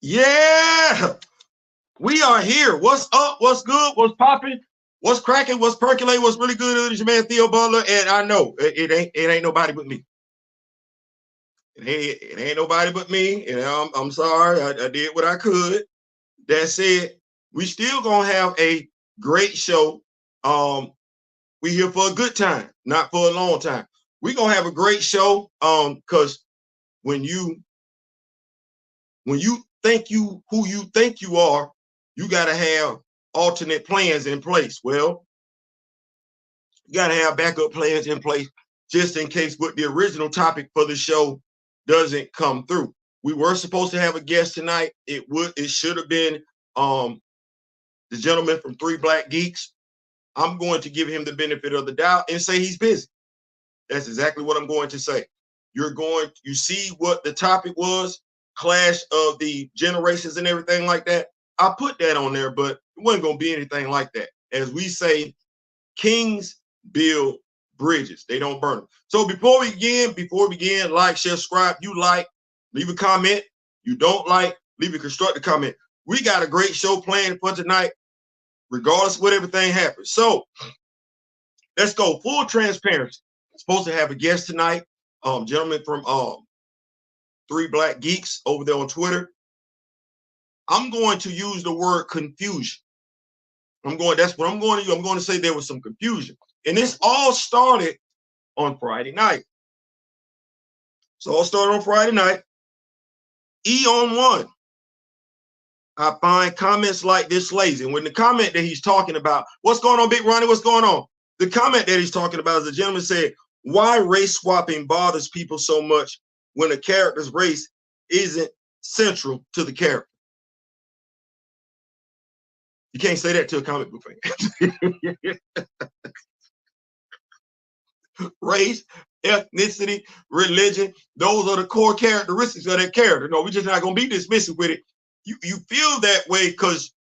Yeah, we are here. What's up? What's good? What's popping? What's cracking? What's percolating? What's really good? It's your man Theo Butler, and I know it ain't nobody but me. It ain't nobody but me. And I'm sorry. I did what I could. That said, we still gonna have a great show. We here for a good time, not for a long time. We gonna have a great show. Because when you think you who you think you are, you got to have alternate plans in place. Well, you got to have backup plans in place just in case what the original topic for the show doesn't come through. We were supposed to have a guest tonight. It should have been the gentleman from Three Black Geeks. I'm going to give him the benefit of the doubt and say he's busy. That's exactly what I'm going to say. You see what the topic was, clash of the generations and everything like that. I put that on there, but it wasn't going to be anything like that. As we say, kings build bridges. They don't burn them. So before we begin, like, share, subscribe. You like, leave a comment. You don't like, leave a constructive comment. We got a great show planned for tonight, regardless of what everything happens. So let's go. Full transparency. Supposed to have a guest tonight, gentleman from Three Black Geeks over there on Twitter. I'm going to use the word confusion. That's what I'm going to use. I'm going to say there was some confusion. And this all started on Friday night. So all started on Friday night. On one. I find comments like this lazy. And when the comment that he's talking about, what's going on, Big Ronnie? What's going on? The comment that he's talking about is the gentleman said, why race swapping bothers people so much when a character's race isn't central to the character. You can't say that to a comic book fan. Race, ethnicity, religion, those are the core characteristics of that character. No, we're just not going to be dismissive with it. You feel that way because,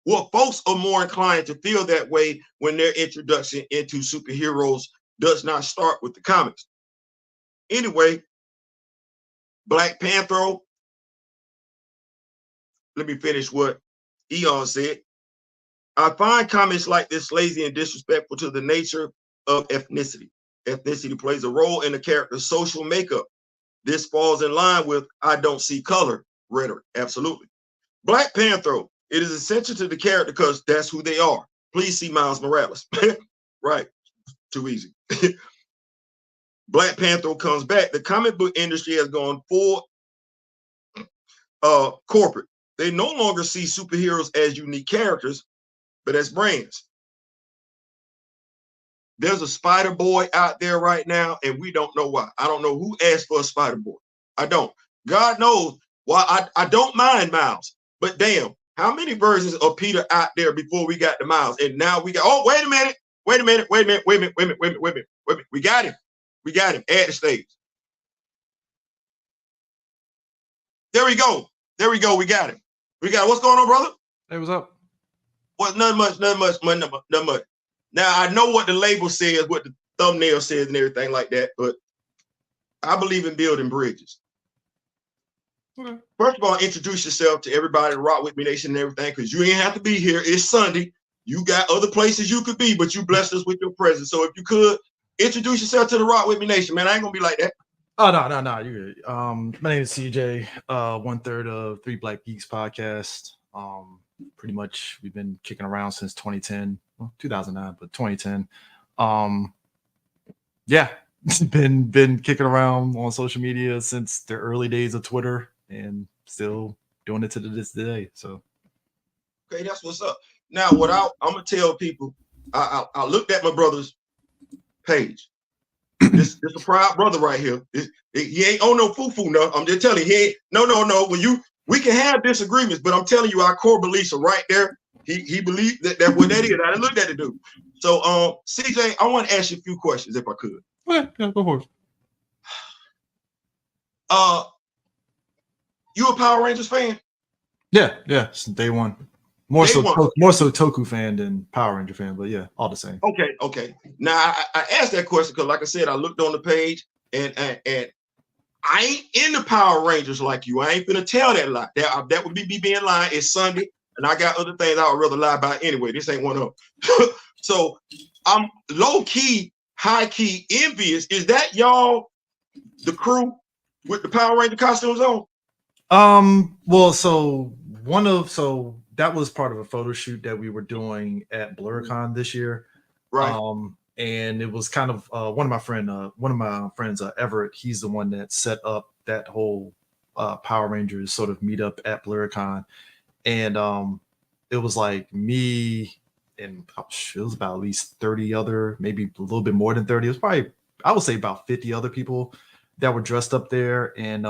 well, folks are more inclined to feel that way when their introduction into superheroes does not start with the comics. Anyway, Black Panther. Let me finish what Eon said. I find comments like this lazy and disrespectful to the nature of ethnicity. Ethnicity plays a role in the character's social makeup. This falls in line with I don't see color rhetoric. Absolutely. Black Panther. It is essential to the character because that's who they are. Please see Miles Morales. Right. Too easy. Black Panther comes back. The comic book industry has gone full corporate. They no longer see superheroes as unique characters, but as brands. There's a Spider Boy out there right now, and we don't know why. I don't know who asked for a Spider Boy. I don't. God knows why. I don't mind Miles, but damn, how many versions of Peter out there before we got the Miles? And now we got, oh, wait a minute. We got him. Add the stage. There we go. We got him. What's going on, brother? Hey, what's up? Well, nothing much. Now, I know what the label says, what the thumbnail says and everything like that, but I believe in building bridges. Okay. First of all, introduce yourself to everybody, Rock With Me Nation and everything, because you ain't have to be here. It's Sunday. You got other places you could be, but you blessed us with your presence. So if you could, introduce yourself to the Rock With Me Nation, man. I ain't going to be like that. Oh, no, you're good. My name is CJ, 1/3 of Three Black Geeks podcast. Pretty much we've been kicking around since 2010, well, 2009, but 2010. Yeah, been kicking around on social media since the early days of Twitter and still doing it to this day. So, okay, that's what's up. Now, what I'm gonna tell people, I looked at my brother's page. This a proud brother right here. He ain't on no foo-foo. No, I'm just telling you, he ain't. No. We can have disagreements, but I'm telling you, our core beliefs are right there. He believed that what that is. I didn't look at it, dude. So, CJ, I want to ask you a few questions if I could. Yeah, go for it. You a Power Rangers fan? Yeah, since day one. More so Toku fan than Power Ranger fan, but yeah, all the same. Okay. Now I asked that question because, like I said, I looked on the page and I ain't in the Power Rangers like you. I ain't gonna tell that lie. That would be me being lying. It's Sunday, and I got other things I would rather lie about anyway. This ain't one of them. So I'm low key, high key envious. Is that y'all, the crew with the Power Ranger costumes on? Well, so that was part of a photo shoot that we were doing at BlurCon this year. Right. And it was kind of one of my friends, Everett. He's the one that set up that whole Power Rangers sort of meetup at BlurCon, and it was like me and it was about at least 30 other, maybe a little bit more than 30. It was probably, I would say, about 50 other people that were dressed up there, and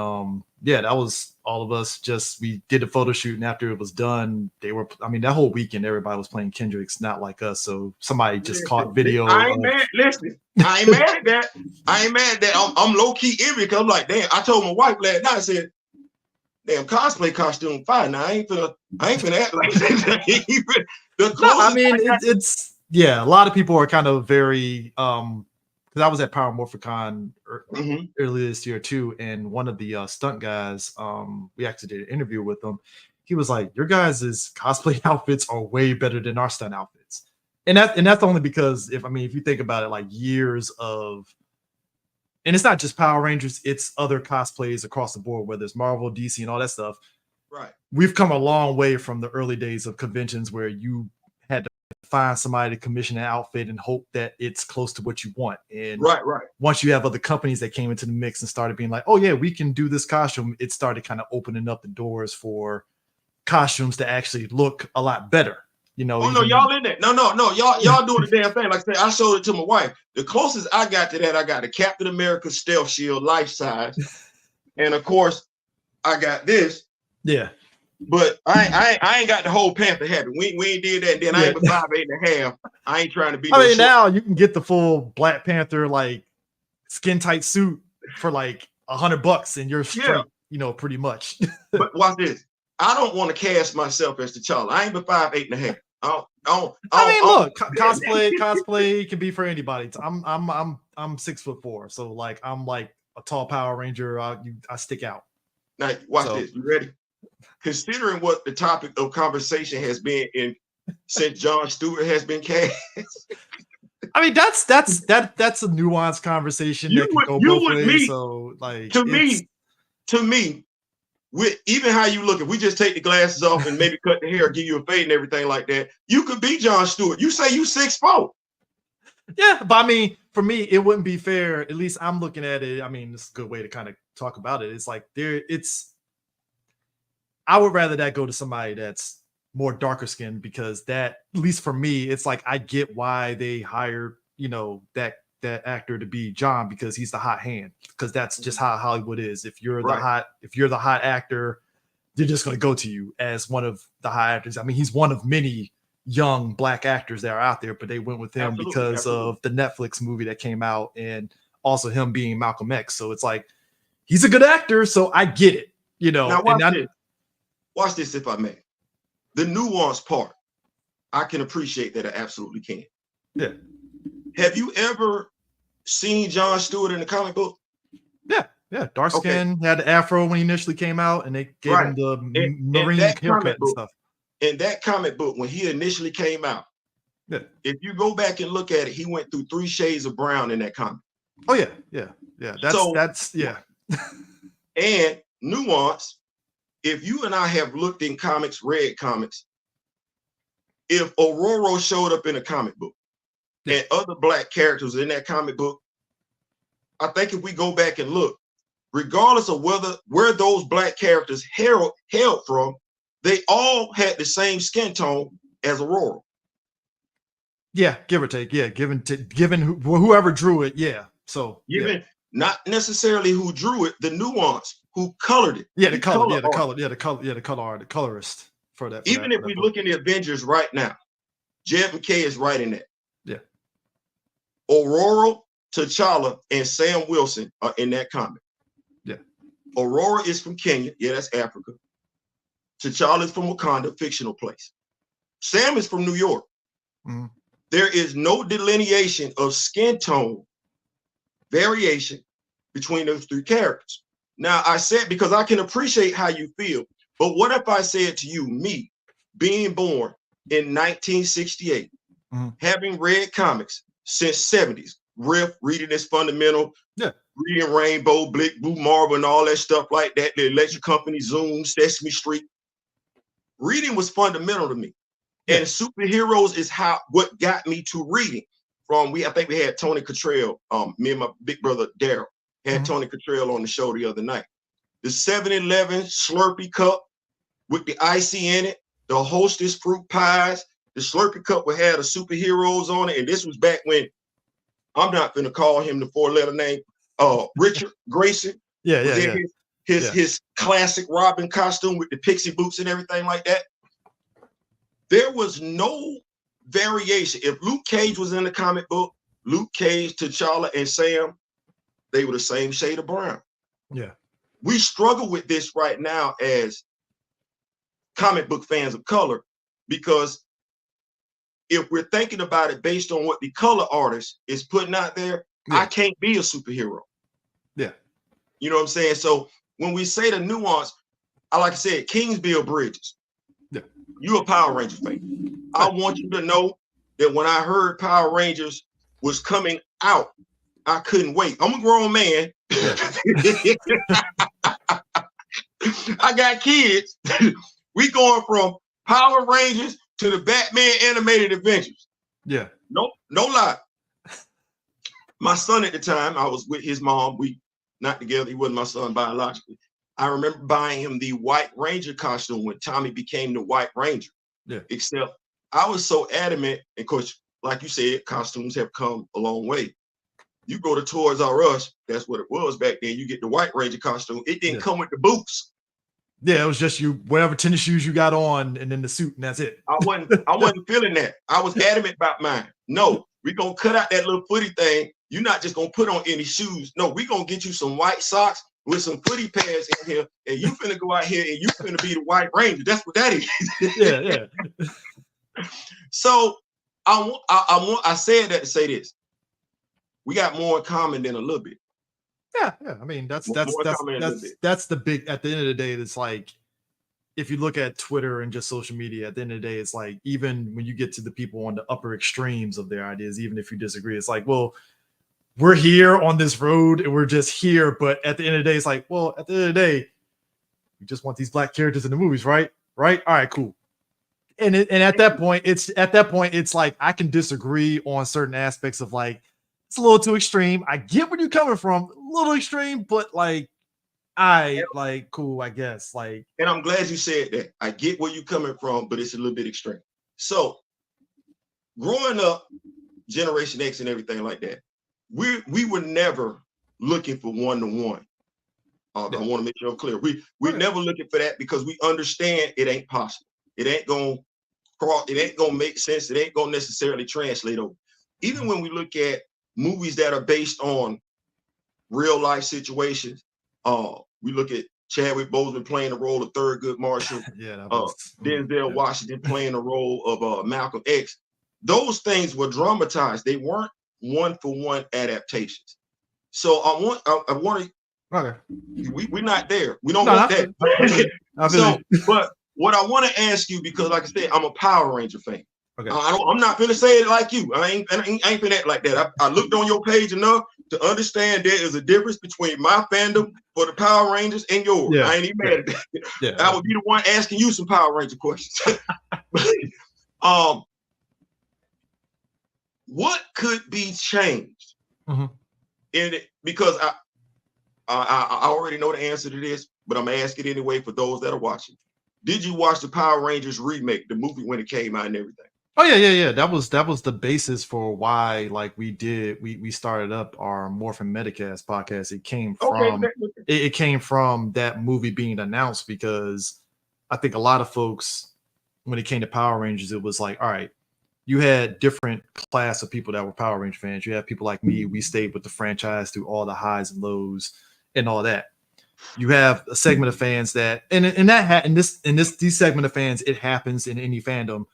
yeah, that was all of us. Just we did a photo shoot, and after it was done, that whole weekend everybody was playing Kendrick's Not Like Us. So somebody just caught video. I ain't mad. Listen, I ain't mad at that. I ain't mad at that. I'm low key envious because I'm like, damn. I told my wife last night. I said, damn, cosplay costume fine. Now I ain't finna act like that. It's yeah. A lot of people are kind of very because I was at Power Morphicon earlier this year too, and one of the stunt guys, we actually did an interview with him. He was like, "Your guys' cosplay outfits are way better than our stunt outfits," and that's only because if you think about it, like years of, and it's not just Power Rangers, it's other cosplays across the board, whether it's Marvel, DC, and all that stuff. Right. We've come a long way from the early days of conventions where you had to find somebody to commission an outfit and hope that it's close to what you want. And right. Once you have other companies that came into the mix and started being like, oh yeah, we can do this costume, it started kind of opening up the doors for costumes to actually look a lot better. Oh no, y'all in there. No, y'all doing the damn thing. Like I said, I showed it to my wife. The closest I got to that, I got the Captain America Stealth Shield life size. And of course, I got this. Yeah. But I ain't got the whole Panther habit. We ain't did that. Then I ain't but 5'8.5". I ain't trying to be. Now you can get the full Black Panther like skin tight suit for like $100 and you're straight, pretty much. But watch this. I don't want to cast myself as T'Challa. I ain't but 5'8.5". Look, cosplay can be for anybody. I'm 6'4", so like I'm like a tall Power Ranger. I stick out. Now watch this. You ready? Considering what the topic of conversation has been since Jon Stewart has been cast. That's a nuanced conversation that can go both ways. So like to me, with even how you look, if we just take the glasses off and maybe cut the hair, give you a fade and everything like that, you could be Jon Stewart. You say you 6'4". Yeah, but for me, it wouldn't be fair. At least I'm looking at it. This is a good way to kind of talk about it. It's like I would rather that go to somebody that's more darker skinned, because that, at least for me, it's like I get why they hired, that actor to be John, because he's the hot hand, because that's just how Hollywood is. If you're the hot actor, they're just going to go to you as one of the hot actors. He's one of many young Black actors that are out there, but they went with him because of the Netflix movie that came out, and also him being Malcolm X. So it's like, he's a good actor, so I get it, Now watch this, if I may. The nuance part, I can appreciate that. I absolutely can. Yeah. Have you ever seen Jon Stewart in the comic book? Yeah. Dark skin, had the afro when he initially came out, and they gave him the marine haircut and stuff. In that comic book, when he initially came out, if you go back and look at it, he went through 3 shades of brown in that comic. Oh yeah. That's And nuance. If you and I have looked in comics, read comics, if Aurora showed up in a comic book and other Black characters in that comic book, I think if we go back and look, regardless of where those Black characters hailed from, they all had the same skin tone as Aurora. Yeah, give or take. Yeah, given whoever drew it. Yeah. So not necessarily who drew it, the nuance, who colored it. Yeah, the colorist for that. Even if we look in the Avengers right now, Jed McKay is writing that. Yeah. Aurora, T'Challa, and Sam Wilson are in that comic. Yeah. Aurora is from Kenya. Yeah, that's Africa. T'Challa is from Wakanda, fictional place. Sam is from New York. Mm-hmm. There is no delineation of skin tone variation between those 3 characters. Now I said, because I can appreciate how you feel, but what if I said to you, me being born in 1968, having read comics since 70s, Riff, reading is fundamental, reading Rainbow, Blick, Blue Marvel, and all that stuff like that, the Electric Company, Zoom, Sesame Street. Reading was fundamental to me. And superheroes is what got me to reading. I think we had Tony Cottrell, me and my big brother Daryl had Tony Cottrell on the show the other night. The 7-Eleven Slurpee cup with the icy in it, the Hostess fruit pies, the Slurpee cup would have the superheroes on it. And this was back when, I'm not gonna call him the 4-letter name, Richard Grayson. His classic Robin costume with the pixie boots and everything like that. There was no variation. If Luke Cage was in the comic book, Luke Cage, T'Challa, and Sam, they were the same shade of brown. Yeah. We struggle with this right now as comic book fans of color, because if we're thinking about it based on what the color artist is putting out there, I can't be a superhero. Yeah. You know what I'm saying? So when we say the nuance, like I said, Kingsville Bridges. Yeah. You a Power Ranger fan. I want you to know that when I heard Power Rangers was coming out, I couldn't wait. I'm a grown man. I got kids. We going from Power Rangers to the Batman animated adventures. Yeah. No lie. My son at the time, I was with his mom. We not together. He wasn't my son biologically. I remember buying him the White Ranger costume when Tommy became the White Ranger. Yeah. Except I was so adamant, and of course, like you said, costumes have come a long way. You go to Toys R Us, that's what it was back then. You get the White Ranger costume. It didn't come with the boots. Yeah, it was just you, whatever tennis shoes you got on, and then the suit, and that's it. I wasn't feeling that. I was adamant about mine. No, we're gonna cut out that little footy thing. You're not just gonna put on any shoes. No, we're gonna get you some white socks with some footy pads in here, and you finna go out here and you finna be the White Ranger. That's what that is. Yeah. So I said that to say this. We got more in common than a little bit. Yeah. I mean, that's the big, at the end of the day, it's like, if you look at Twitter and just social media, at the end of the day, it's like, even when you get to the people on the upper extremes of their ideas, even if you disagree, it's like, well, we're here on this road and we're just here. But at the end of the day, it's like, well, at the end of the day, we just want these black characters in the movies, right? All right, cool. And at that point, it's like, I can disagree on certain aspects of, like, it's a little too extreme. I get where you're coming from, a little extreme, but like, cool, I guess. Like, and I'm glad you said that. I get where you're coming from, but it's a little bit extreme. So, growing up, Generation X and everything like that, we were never looking for one-to-one. I want to make sure I'm clear. We're never looking for that, because we understand it ain't possible. It ain't gonna make sense. It ain't gonna necessarily translate over. Even when we look at movies that are based on real life situations, we look at Chadwick Boseman playing the role of Thurgood Marshall. Denzel Washington playing the role of Malcolm X. Those things were dramatized. They weren't one-for-one adaptations. So I want to. Okay. We're not there. We don't want that. But what I want to ask you, because like I said, I'm a Power Ranger fan. Okay. I'm not gonna say it like you. I ain't finna act like that. I looked on your page enough to understand there is a difference between my fandom for the Power Rangers and yours. I ain't even mad at that. I would be the one asking you some Power Ranger questions. What could be changed in it? Because I already know the answer to this, but I'm gonna ask it anyway for those that are watching. Did you watch the Power Rangers remake, the movie, when it came out and everything? Oh yeah. That was the basis for why, like, we started up our Morphin Metacast podcast. It came from that movie being announced, because I think a lot of folks, when it came to Power Rangers, it was like, all right, you had different class of people that were Power Ranger fans. You had people like me. We stayed with the franchise through all the highs and lows and all that. You have a segment of fans that, these segment of fans, it happens in any fandom,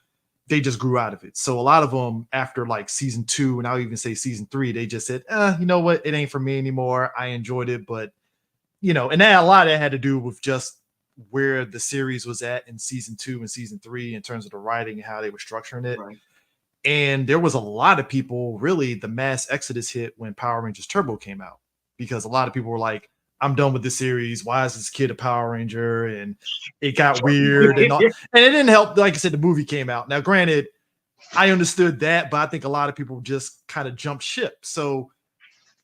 they just grew out of it. So a lot of them, after like season 2, and I'll even say season 3, they just said, you know what, it ain't for me anymore. I enjoyed it, but and that a lot of that had to do with just where the series was at in season 2 and season 3 in terms of the writing and how they were structuring it. Right. And there was a lot of people, really, the mass exodus hit when Power Rangers Turbo came out, because a lot of people were like, I'm done with this series. Why is this kid a Power Ranger? And it got weird and all. And it didn't help. Like I said, the movie came out. Now, granted, I understood that, but I think a lot of people just kind of jumped ship. So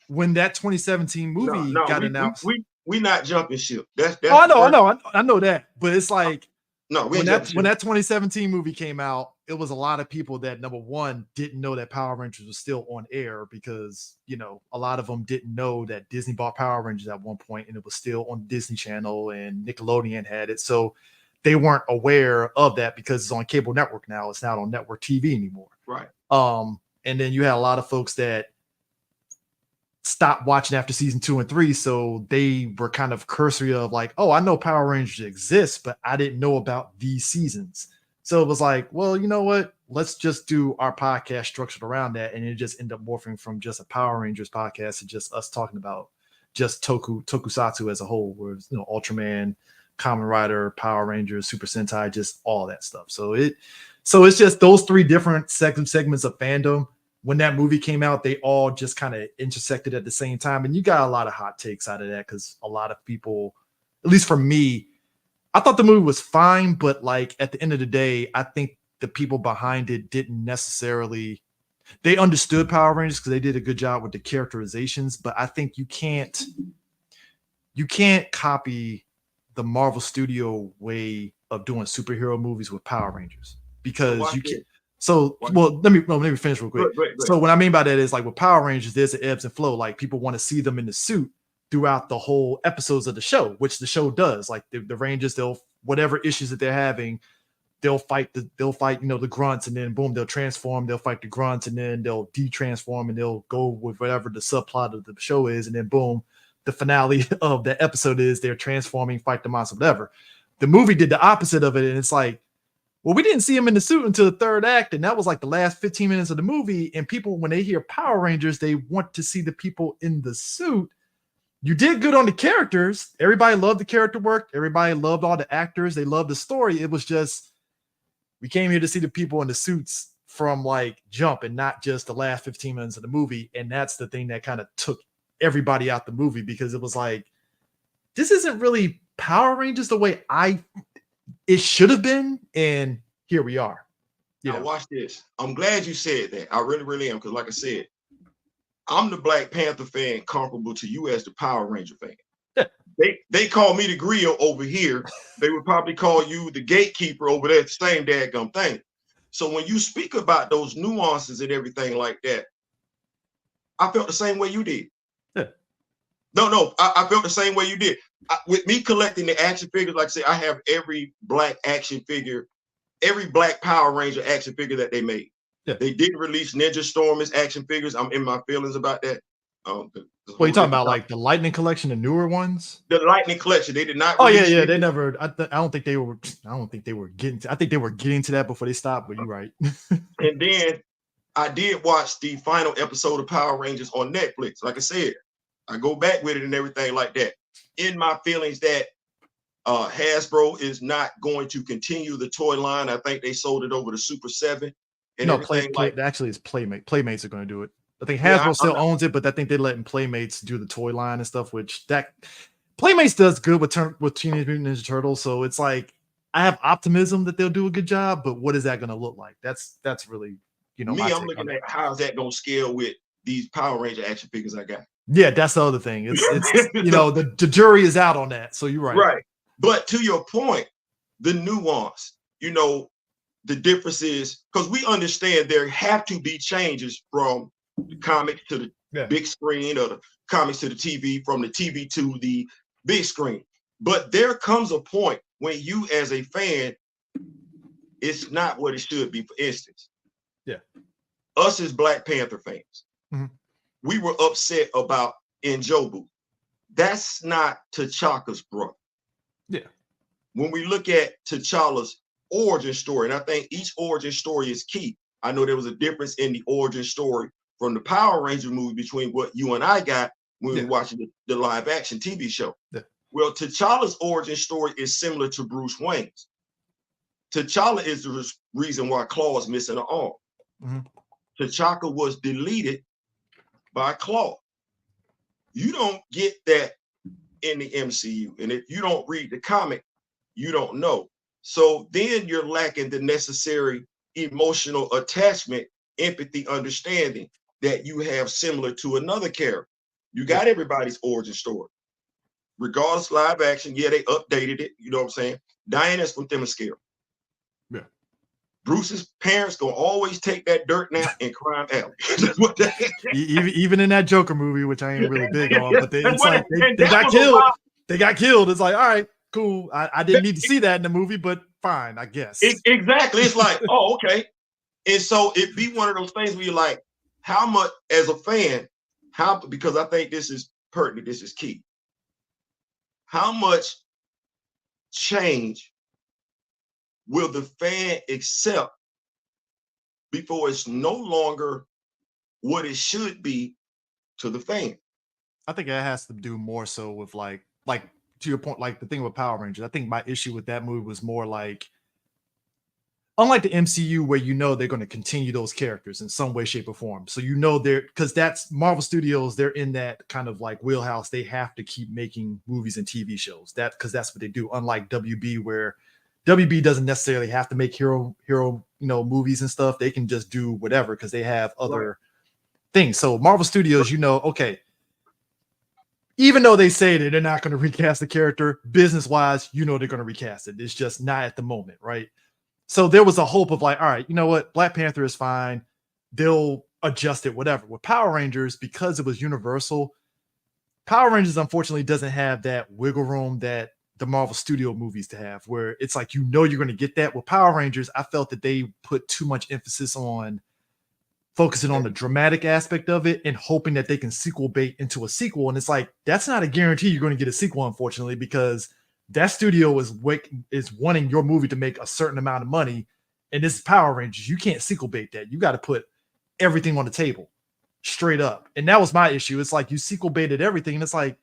when that 2017 movie got announced, we not jumping ship. That's I know that, but it's like, no, when that 2017 movie came out, it was a lot of people that, number one, didn't know that Power Rangers was still on air, because a lot of them didn't know that Disney bought Power Rangers at one point and it was still on Disney Channel and Nickelodeon had it, so they weren't aware of that because it's on cable network now. It's not on network TV anymore. Right. And then you had a lot of folks that stopped watching after season 2 and 3, so they were kind of cursory of like, oh, I know Power Rangers exists, but I didn't know about these seasons. So it was like, well, you know what, let's just do our podcast structured around that, and it just ended up morphing from just a Power Rangers podcast to just us talking about just tokusatsu as a whole, where Ultraman, Kamen Rider, Power Rangers, Super Sentai, just all that stuff. So it's just those 3 different segments of fandom. When that movie came out, they all just kind of intersected at the same time. And you got a lot of hot takes out of that, because a lot of people, at least for me, I thought the movie was fine, but like at the end of the day, I think the people behind it didn't necessarily, they understood Power Rangers because they did a good job with the characterizations, but I think you can't copy the Marvel Studio way of doing superhero movies with Power Rangers, because you can't. So, well, let me finish real quick. Go ahead. So what I mean by that is, like, with Power Rangers, there's an ebbs and flow. Like, people want to see them in the suit throughout the whole episodes of the show, which the show does. Like the Rangers, they'll, whatever issues that they're having, they'll fight the grunts, and then boom, they'll transform. They'll fight the grunts, and then they'll de-transform, and they'll go with whatever the subplot of the show is, and then boom, the finale of the episode is they're transforming, fight the monster, whatever. The movie did the opposite of it, and it's like, well, we didn't see him in the suit until the 3rd act, and that was like the last 15 minutes of the movie. And people, when they hear Power Rangers, they want to see the people in the suit. You did good on the characters. Everybody loved the character work. Everybody loved all the actors. They loved the story. It was just, we came here to see the people in the suits from like jump, and not just the last 15 minutes of the movie. And that's the thing that kind of took everybody out the movie, because it was like, this isn't really Power Rangers the way it should have been, and here we are. Now watch this. I'm glad you said that. I really, really am, because like I said, I'm the Black Panther fan comparable to you as the Power Ranger fan. Yeah. They call me the grill over here. They would probably call you the gatekeeper over there, the same daggum thing. So when you speak about those nuances and everything like that, I felt the same way you did. Yeah. No, I felt the same way you did. With me collecting the action figures, like I say, I have every black action figure, every Black Power Ranger action figure that they made. Yeah. They did release Ninja Storm as action figures. I'm in my feelings about that. What are you talking about? Like the Lightning Collection, the newer ones? The Lightning Collection. They did not. Oh yeah. They never. I don't think they were. I don't think they were getting to. I think they were getting to that before they stopped. But you're right. And then I did watch the final episode of Power Rangers on Netflix. Like I said, I go back with it and everything like that. In my feelings that Hasbro is not going to continue the toy line. I think they sold it over to Super 7. And no, actually, it's Playmate. Playmates are going to do it. I think Hasbro still owns it, but I think they're letting Playmates do the toy line and stuff, which that Playmates does good with Teenage Mutant Ninja Turtles. So it's like, I have optimism that they'll do a good job, but what is that going to look like? That's really, me, I'm looking at how's that going to scale with these Power Ranger action figures I got. Yeah, that's the other thing. It's the jury is out on that. So you're right. Right. But to your point, the nuance, the difference is, because we understand there have to be changes from the comics to the big screen, or the comics to the TV, from the TV to the big screen. But there comes a point when you, as a fan, it's not what it should be. For instance, us as Black Panther fans, we were upset about Njobu. That's not T'Chaka's brother. Yeah. When we look at T'Challa's origin story, and I think each origin story is key. I know there was a difference in the origin story from the Power Ranger movie between what you and I got when we were watching the live action TV show. Yeah. Well, T'Challa's origin story is similar to Bruce Wayne's. T'Challa is the reason why Claw's missing an arm. Mm-hmm. T'Chaka was deleted by Claw. You don't get that in the MCU. And if you don't read the comic, you don't know. So then you're lacking the necessary emotional attachment, empathy, understanding that you have similar to another character. You got everybody's origin story. Regardless live action, yeah, they updated it. You know what I'm saying? Diana's from Themyscira. Yeah. Bruce's parents gonna always take that dirt nap in Crime Alley. That's what even in that Joker movie, which I ain't really big on, but they got killed. They got killed. It's like, all right, cool. I didn't need to see that in the movie, but fine, I guess. Exactly. It's like, oh, okay. And so it be one of those things where you're like, how much as a fan, because I think this is pertinent, this is key. How much change will the fan accept before it's no longer what it should be to the fan? I think that has to do more so with like to your point, like the thing with Power Rangers. I think my issue with that movie was more like, unlike the MCU, where you know they're going to continue those characters in some way, shape, or form. So you know because that's Marvel Studios, they're in that kind of like wheelhouse. They have to keep making movies and TV shows. Because that's what they do. Unlike WB, where WB doesn't necessarily have to make hero movies and stuff. They can just do whatever because they have other things. So Marvel Studios, okay, even though they say that they're not going to recast the character, business-wise, they're going to recast it. It's just not at the moment, right? So there was a hope of like, all right, you know what? Black Panther is fine. They'll adjust it, whatever. With Power Rangers, because it was Universal, Power Rangers, unfortunately, doesn't have that wiggle room that the Marvel Studio movies to have, where it's like, you're going to get that. With Power Rangers, I felt that they put too much emphasis on focusing on the dramatic aspect of it and hoping that they can sequel bait into a sequel. And it's like, that's not a guarantee you're going to get a sequel, unfortunately, because that studio is wanting your movie to make a certain amount of money. And this is Power Rangers. You can't sequel bait that. You got to put everything on the table straight up. And that was my issue. It's like, you sequel baited everything. And it's like,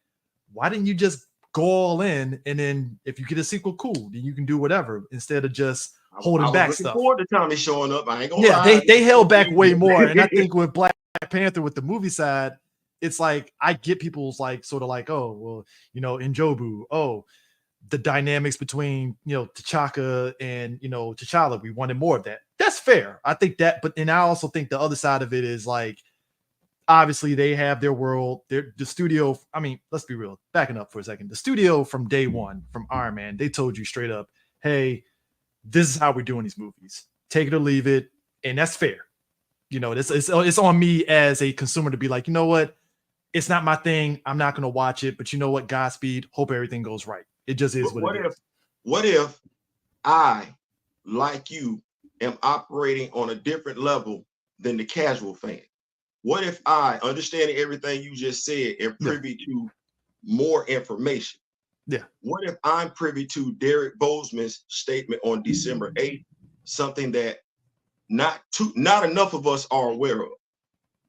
why didn't you just go all in? And then if you get a sequel, cool, then you can do whatever instead of just holding back stuff. Forward to Tommy showing up. I ain't gonna lie. They held back way more. And I think with Black Panther, with the movie side, it's like, I get people's like sort of like, oh, well, Njobu, the dynamics between T'Chaka and T'Challa, we wanted more of that. That's fair. I think that, and I also think the other side of it is like, obviously they have their world, the studio. I mean, let's be real, backing up for a second. The studio from day one, from Iron Man, they told you straight up, hey, this is how we're doing these movies. Take it or leave it. And that's fair. It's on me as a consumer to be like, you know what? It's not my thing. I'm not going to watch it, but you know what? Godspeed. Hope everything goes right. It just is what it is. What if I, like you, am operating on a different level than the casual fan? What if I, understanding everything you just said, am privy to more information? Yeah. What if I'm privy to Derek Bozeman's statement on December 8th, something that not enough of us are aware of?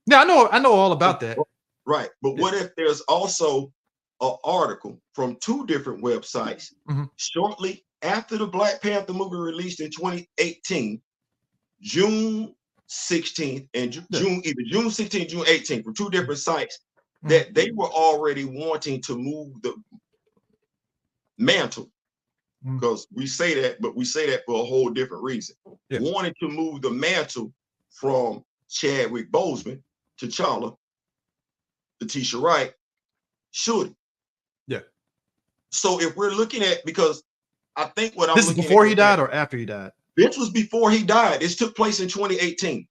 Yeah, I know all about that. Right. But what if there's also an article from two different websites shortly after the Black Panther movie released in 2018, June 16th and June 16th, June 18th, from two different sites, that they were already wanting to move the mantle, because we say that, but we say that for a whole different reason. Wanted to move the mantle from Chadwick Boseman to T'Challa, Letitia Wright, Shorty. Yeah. So if we're looking at, because I think what this is before he died or after he died? This was before he died. This took place in 2018.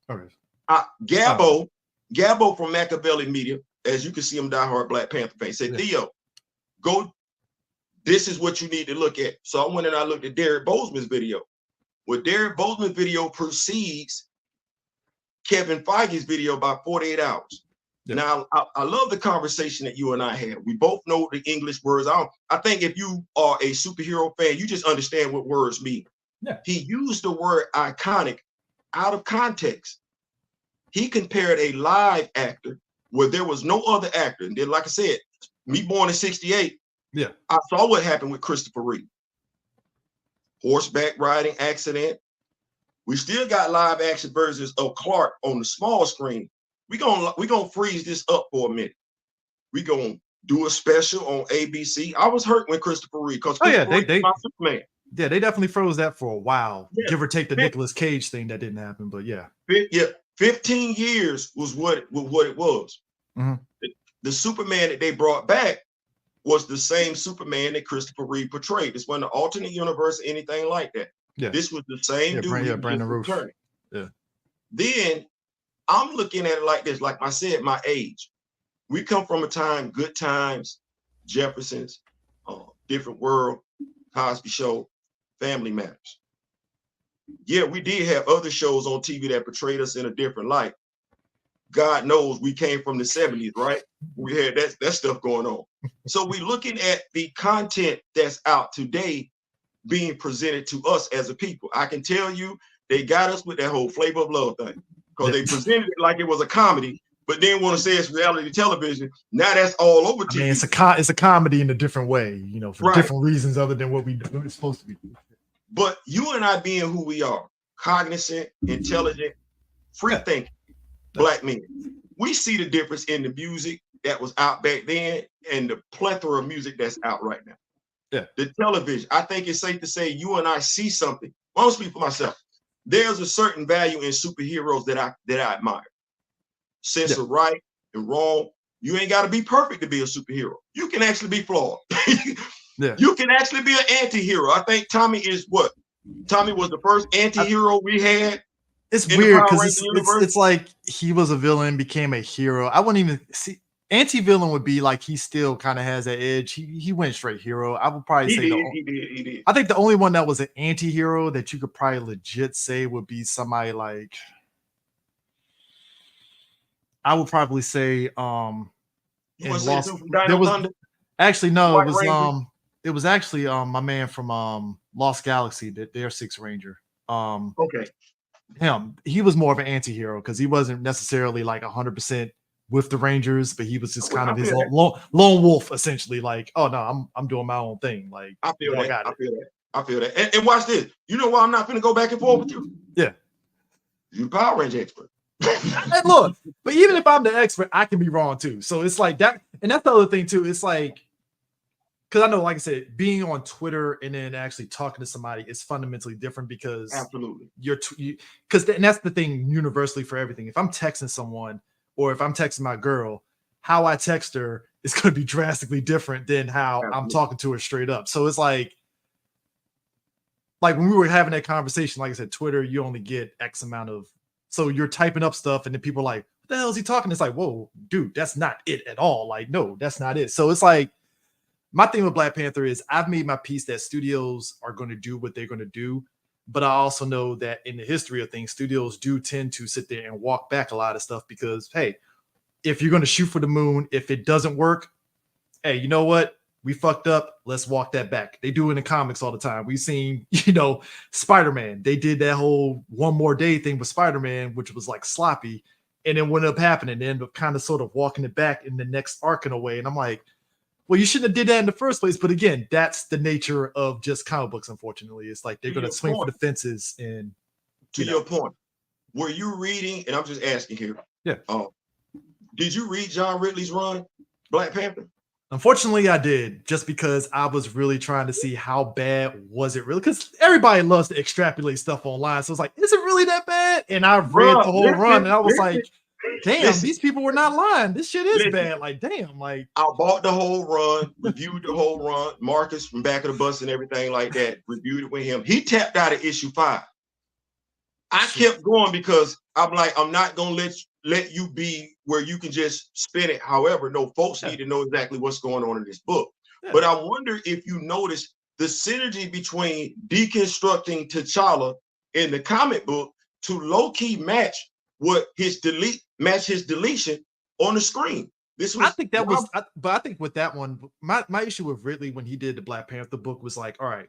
Okay. Gabbo from Machiavelli Media, as you can see him, diehard Black Panther fan, said, Theo, go. This is what you need to look at. So I went and I looked at Derek Bozeman's video. Well, Derek Bozeman's video precedes Kevin Feige's video by 48 hours. Yeah. Now, I love the conversation that you and I had. We both know the English words. I think if you are a superhero fan, you just understand what words mean. Yeah. He used the word iconic out of context. He compared a live actor where there was no other actor. And then, like I said, me born in 68, Yeah. I saw what happened with Christopher Reeve. Horseback riding accident. We still got live action versions of Clark on the small screen. We gonna freeze this up for a minute. We gonna do a special on ABC. I was hurt when Christopher Reeve, because Christopher Reeve was my Superman. Yeah, they definitely froze that for a while. Yeah. Give or take the Nicolas Cage thing that didn't happen, but yeah. Yeah, 15 years was what it was. Mm-hmm. The Superman that they brought back was the same Superman that Christopher Reeve portrayed. This wasn't an alternate universe or anything like that. Yeah. This was the same dude. Brandon Roof. Yeah. Then I'm looking at it like this, like I said, my age. We come from a time, Good Times, Jefferson's, Different World, Cosby Show, Family Matters. Yeah, we did have other shows on TV that portrayed us in a different light. God knows we came from the 70s, right? We had that stuff going on. So we're looking at the content that's out today being presented to us as a people. I can tell you they got us with that whole Flavor of Love thing, because they presented it like it was a comedy, but then want to say it's reality television. Now that's all over TV. I mean, it's a comedy in a different way, you know, for different reasons other than what it's supposed to be. But you and I being who we are, cognizant, intelligent, free thinking, Black men, we see the difference in the music that was out back then and the plethora of music that's out right now. Yeah. The television, I think it's safe to say you and I see something. I don't speak for myself. There's a certain value in superheroes that I admire. Sense of right and wrong. You ain't got to be perfect to be a superhero. You can actually be flawed. You can actually be an anti-hero. I think Tommy is what? Tommy was the first anti-hero we had. It's weird because it's like he was a villain, became a hero. I wouldn't even see anti-villain would be like he still kind of has that edge. He went straight hero. I would probably say he did. I think the only one that was an anti-hero that you could probably legit say would be somebody like, I would probably say it was actually my man from Lost Galaxy, their Sixth Ranger. Okay. He was more of an anti-hero because he wasn't necessarily like 100% with the Rangers, but he was just kind of his lone wolf, essentially. Like, oh no, I'm doing my own thing. Like, I feel that. And watch this. You know why I'm not gonna go back and forth with you? Yeah, you Power Ranger expert. And look, but even if I'm the expert, I can be wrong too. So it's like that, and that's the other thing too. It's like, because I know, like I said, being on Twitter and then actually talking to somebody is fundamentally different because absolutely and that's the thing universally for everything. If I'm texting someone or if I'm texting my girl, how I text her is going to be drastically different than how I'm talking to her straight up. So it's like when we were having that conversation, like I said, Twitter, you only get X amount of, so you're typing up stuff and then people are like, what the hell is he talking? It's like, whoa, dude, that's not it at all. Like, no, that's not it. So it's like, my thing with Black Panther is I've made my peace that studios are going to do what they're going to do. But I also know that in the history of things, studios do tend to sit there and walk back a lot of stuff because, hey, if you're going to shoot for the moon, if it doesn't work, hey, you know what? We fucked up. Let's walk that back. They do it in the comics all the time. We've seen, Spider-Man. They did that whole one more day thing with Spider-Man, which was like sloppy. And then what ended up happening? They ended up kind of sort of walking it back in the next arc in a way. And I'm like, well, you shouldn't have did that in the first place. But again, that's the nature of just comic books, unfortunately. It's like they're going to swing for the fences. And to your point, were you reading, and I'm just asking here. Yeah. Did you read John Ridley's run, Black Panther? Unfortunately, I did, just because I was really trying to see how bad was it really, because everybody loves to extrapolate stuff online. So it's like, is it really that bad? And I read the whole run and I was like, damn, these people were not lying. This shit is bad. Like, damn, like I bought the whole run, reviewed the whole run. Marcus from Back of the Bus and everything like that, reviewed it with him. He tapped out at issue 5. I kept going because I'm like, I'm not gonna let you be where you can just spin it. However, no, folks need to know exactly what's going on in this book. But I wonder if you notice the synergy between deconstructing T'Challa in the comic book to low-key match what his deletion on the screen. This was, I think that was, but I think with that one, my issue with Ridley when he did the Black Panther book was like, all right,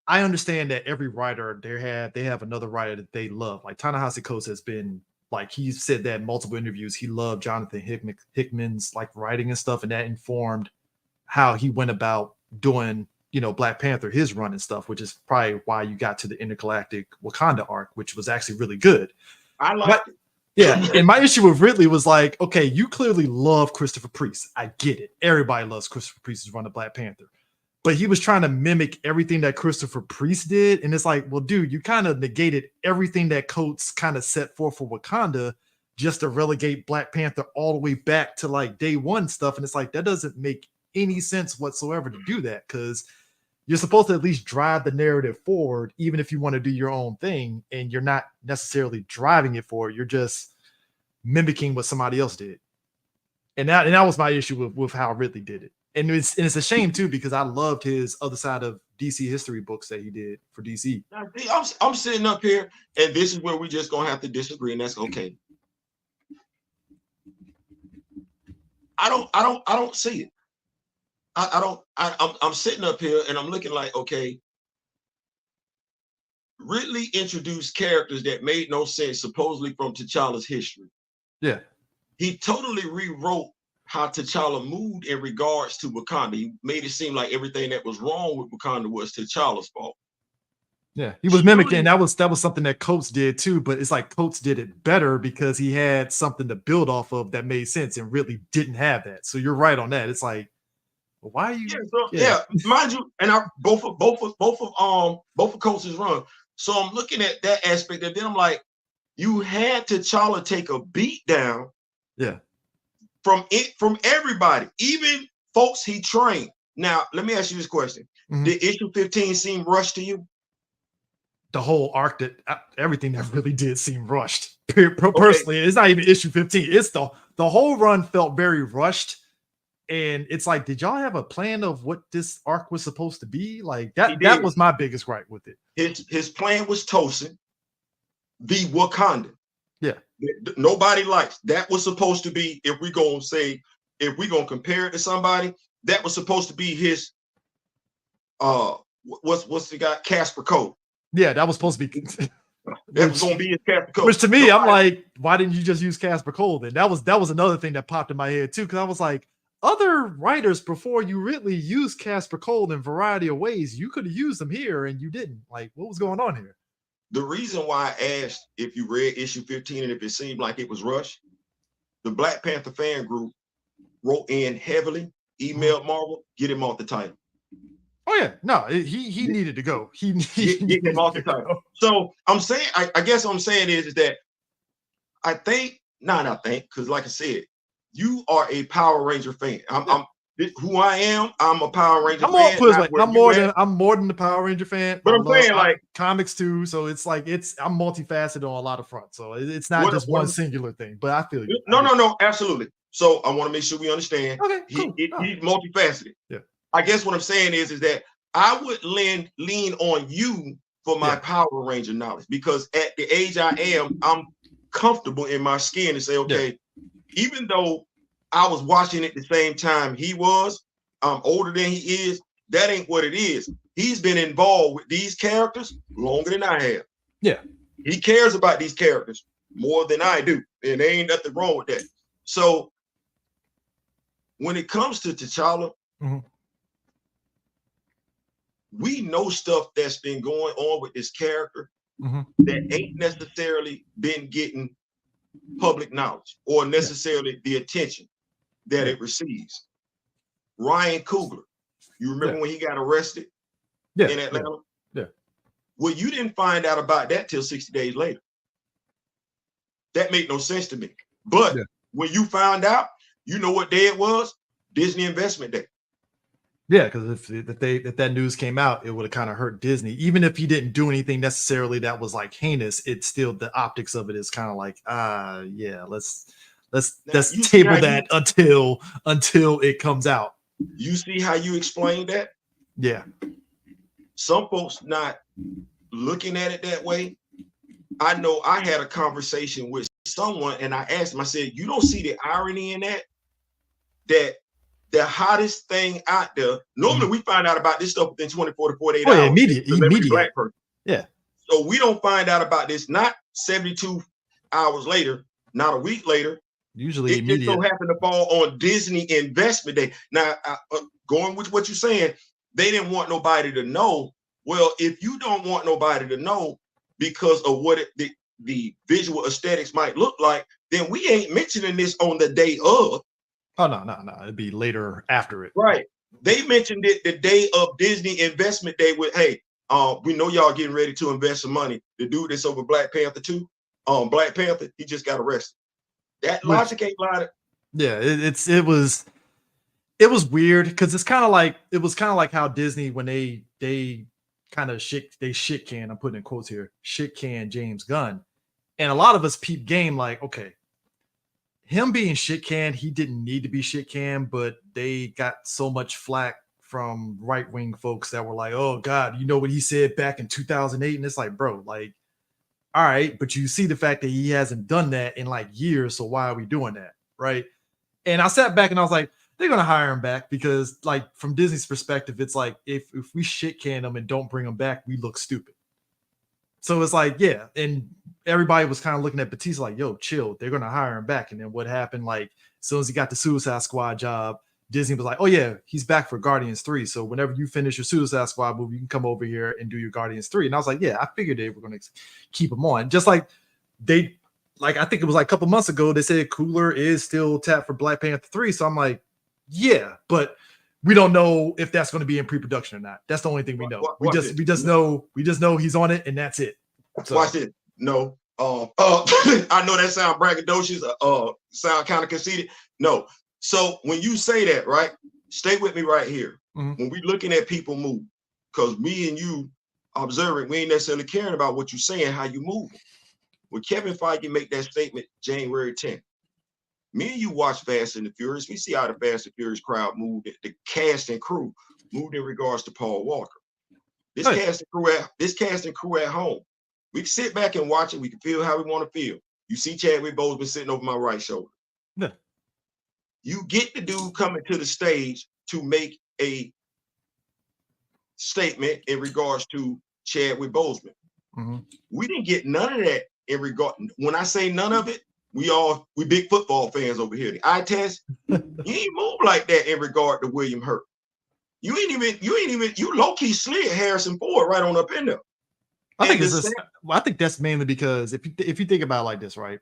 I understand that every writer they have another writer that they love. Like Ta-Nehisi Coates has been Like he said that in multiple interviews. He loved Jonathan Hickman's like writing and stuff, and that informed how he went about doing, Black Panther, his run and stuff, which is probably why you got to the intergalactic Wakanda arc, which was actually really good. I liked it. Yeah, and my issue with Ridley was like, okay, you clearly love Christopher Priest. I get it. Everybody loves Christopher Priest's run of Black Panther. But he was trying to mimic everything that Christopher Priest did. And it's like, well, dude, you kind of negated everything that Coates kind of set forth for Wakanda just to relegate Black Panther all the way back to like day one stuff. And it's like, that doesn't make any sense whatsoever to do that, because you're supposed to at least drive the narrative forward, even if you want to do your own thing, and you're not necessarily driving it forward. You're just mimicking what somebody else did. And that was my issue with how Ridley did it. And it's a shame too, because I loved his other side of DC history books that he did for DC. I'm sitting up here, and this is where we just gonna have to disagree, and that's okay. I don't see it. I'm sitting up here and I'm looking like, okay, Ridley introduced characters that made no sense, supposedly from T'Challa's history. Yeah. He totally rewrote how T'Challa moved in regards to Wakanda. He made it seem like everything that was wrong with Wakanda was T'Challa's fault. Yeah, he was mimicking. That was something that Coates did too, but it's like Coates did it better because he had something to build off of that made sense, and Ridley didn't have that. So you're right on that. It's like, why are you? Yeah, mind you, and both of Coates' run. So I'm looking at that aspect, and then I'm like, you had T'Challa take a beat down. Yeah. From everybody, even folks he trained. Now, let me ask you this question: Did issue 15 seem rushed to you? The whole arc, everything that really did seem rushed. Personally, it's not even issue 15. It's the whole run felt very rushed. And it's like, did y'all have a plan of what this arc was supposed to be? Like that was my biggest gripe with it. His plan was Tosin, the Wakanda. Yeah. Nobody likes. That was supposed to be, if we're gonna compare it to somebody, that was supposed to be his what's the guy? Casper Cole. Yeah, that was supposed to be that was gonna be his Casper Cole. Which to me, I'm like, why didn't you just use Casper Cole then? That was another thing that popped in my head too, because I was like, other writers before you really used Casper Cole in a variety of ways, you could have used them here and you didn't. Like, what was going on here? The reason why I asked if you read issue 15 and if it seemed like it was rushed, the Black Panther fan group wrote in heavily, emailed Marvel, get him off the title. Oh yeah, no, he needed to go. He get him off the title. So I'm saying, I guess what I'm saying is that I think, because like I said, you are a Power Ranger fan. I'm who I am. I'm a Power Ranger fan. I'm more than the Power Ranger fan. But I'm saying, like, comics too. So it's like I'm multifaceted on a lot of fronts. So it's not just one singular thing. But I feel you. No, absolutely. So I want to make sure we understand. Okay, cool. He's multifaceted. Yeah. I guess what I'm saying is that I would lean on you for my Power Ranger knowledge, because at the age I am, I'm comfortable in my skin to say, okay, even though I was watching it the same time he was, I'm older than he is, that ain't what it is. He's been involved with these characters longer than I have. Yeah. He cares about these characters more than I do, and there ain't nothing wrong with that. So when it comes to T'Challa, we know stuff that's been going on with this character that ain't necessarily been getting public knowledge or necessarily the attention that it receives. Ryan Coogler, you remember when he got arrested in Atlanta? Yeah. Well, you didn't find out about that till 60 days later. That made no sense to me. But when you found out, you know what day it was? Disney Investment Day. Yeah, because if that news came out, it would have kind of hurt Disney. Even if he didn't do anything necessarily that was like heinous, it's still, the optics of it is kind of like, let's table that until it comes out. You see how you explain that? Yeah. Some folks not looking at it that way. I know I had a conversation with someone and I asked him, I said, you don't see the irony in that the hottest thing out there, normally we find out about this stuff within 24 to 48 hours. Immediate. Black person. Yeah. So we don't find out about this, not 72 hours later, not a week later. Usually it just so immediate. happened to fall on Disney Investment Day. Now, going with what you're saying, they didn't want nobody to know. Well, if you don't want nobody to know because of what the visual aesthetics might look like, then we ain't mentioning this on the day of. Oh, no. It'd be later after it. Right. They mentioned it the day of Disney Investment Day with, hey, we know y'all getting ready to invest some money. The dude that's over Black Panther 2, Black Panther, he just got arrested. That logic ain't lied. Yeah, it was weird because it was kind of like how Disney, when they kind of shit can, I'm putting in quotes here, shit can James Gunn. And a lot of us peep game like, okay, him being shit canned, he didn't need to be shit canned, but they got so much flack from right-wing folks that were like, oh God, you know what he said back in 2008? And it's like, bro, like, all right, but you see the fact that he hasn't done that in like years, so why are we doing that? Right. And I sat back and I was like, they're gonna hire him back because, like, from Disney's perspective, it's like if we shit can him and don't bring him back, we look stupid. So it's like, yeah, and everybody was kind of looking at Batista like, yo, chill, they're gonna hire him back. And then what happened? Like, as soon as he got the Suicide Squad job, Disney was like, oh yeah, he's back for Guardians 3. So whenever you finish your Suicide Squad movie, you can come over here and do your Guardians 3. And I was like, yeah, I figured they were gonna keep him on. Just like they, like, I think it was like a couple months ago, they said Coogler is still tapped for Black Panther 3. So I'm like, yeah, but we don't know if that's going to be in pre-production or not. That's the only thing we know. We just know he's on it, and that's it. So. Watch it. No. I know that sound braggadocious, sound kind of conceited. No. So when you say that, right, stay with me right here. Mm-hmm. When we looking at people move, because me and you observing, we ain't necessarily caring about what you're saying, how you move. When Kevin Feige make that statement January 10th, me and you watch Fast and the Furious. We see how the Fast and Furious crowd moved. The cast and crew moved in regards to Paul Walker. This cast and crew at home. We can sit back and watch it. We can feel how we want to feel. You see Chadwick Boseman sitting over my right shoulder. Yeah. You get the dude coming to the stage to make a statement in regards to Chadwick Boseman. Mm-hmm. We didn't get none of that in regard. When I say none of it, we big football fans over here. The eye test, you ain't move like that in regard to William Hurt. You low-key slid Harrison Ford right on up in there. I think that's mainly because if you think about it like this, right?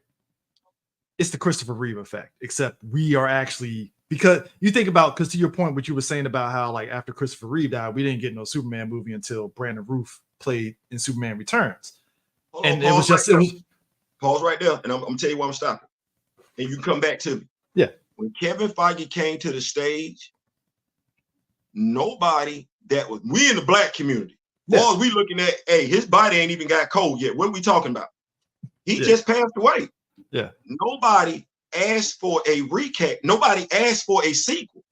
It's the Christopher Reeve effect, except we are actually, because you think about, because to your point, what you were saying about how, like, after Christopher Reeve died, we didn't get no Superman movie until Brandon Routh played in Superman Returns. Pause right there, and I'm gonna tell you why I'm stopping. And you come back to me. Yeah. When Kevin Feige came to the stage, nobody that was, we in the black community, all we looking at, hey, his body ain't even got cold yet. What are we talking about? He just passed away. Yeah. Nobody asked for a recap. Nobody asked for a sequel.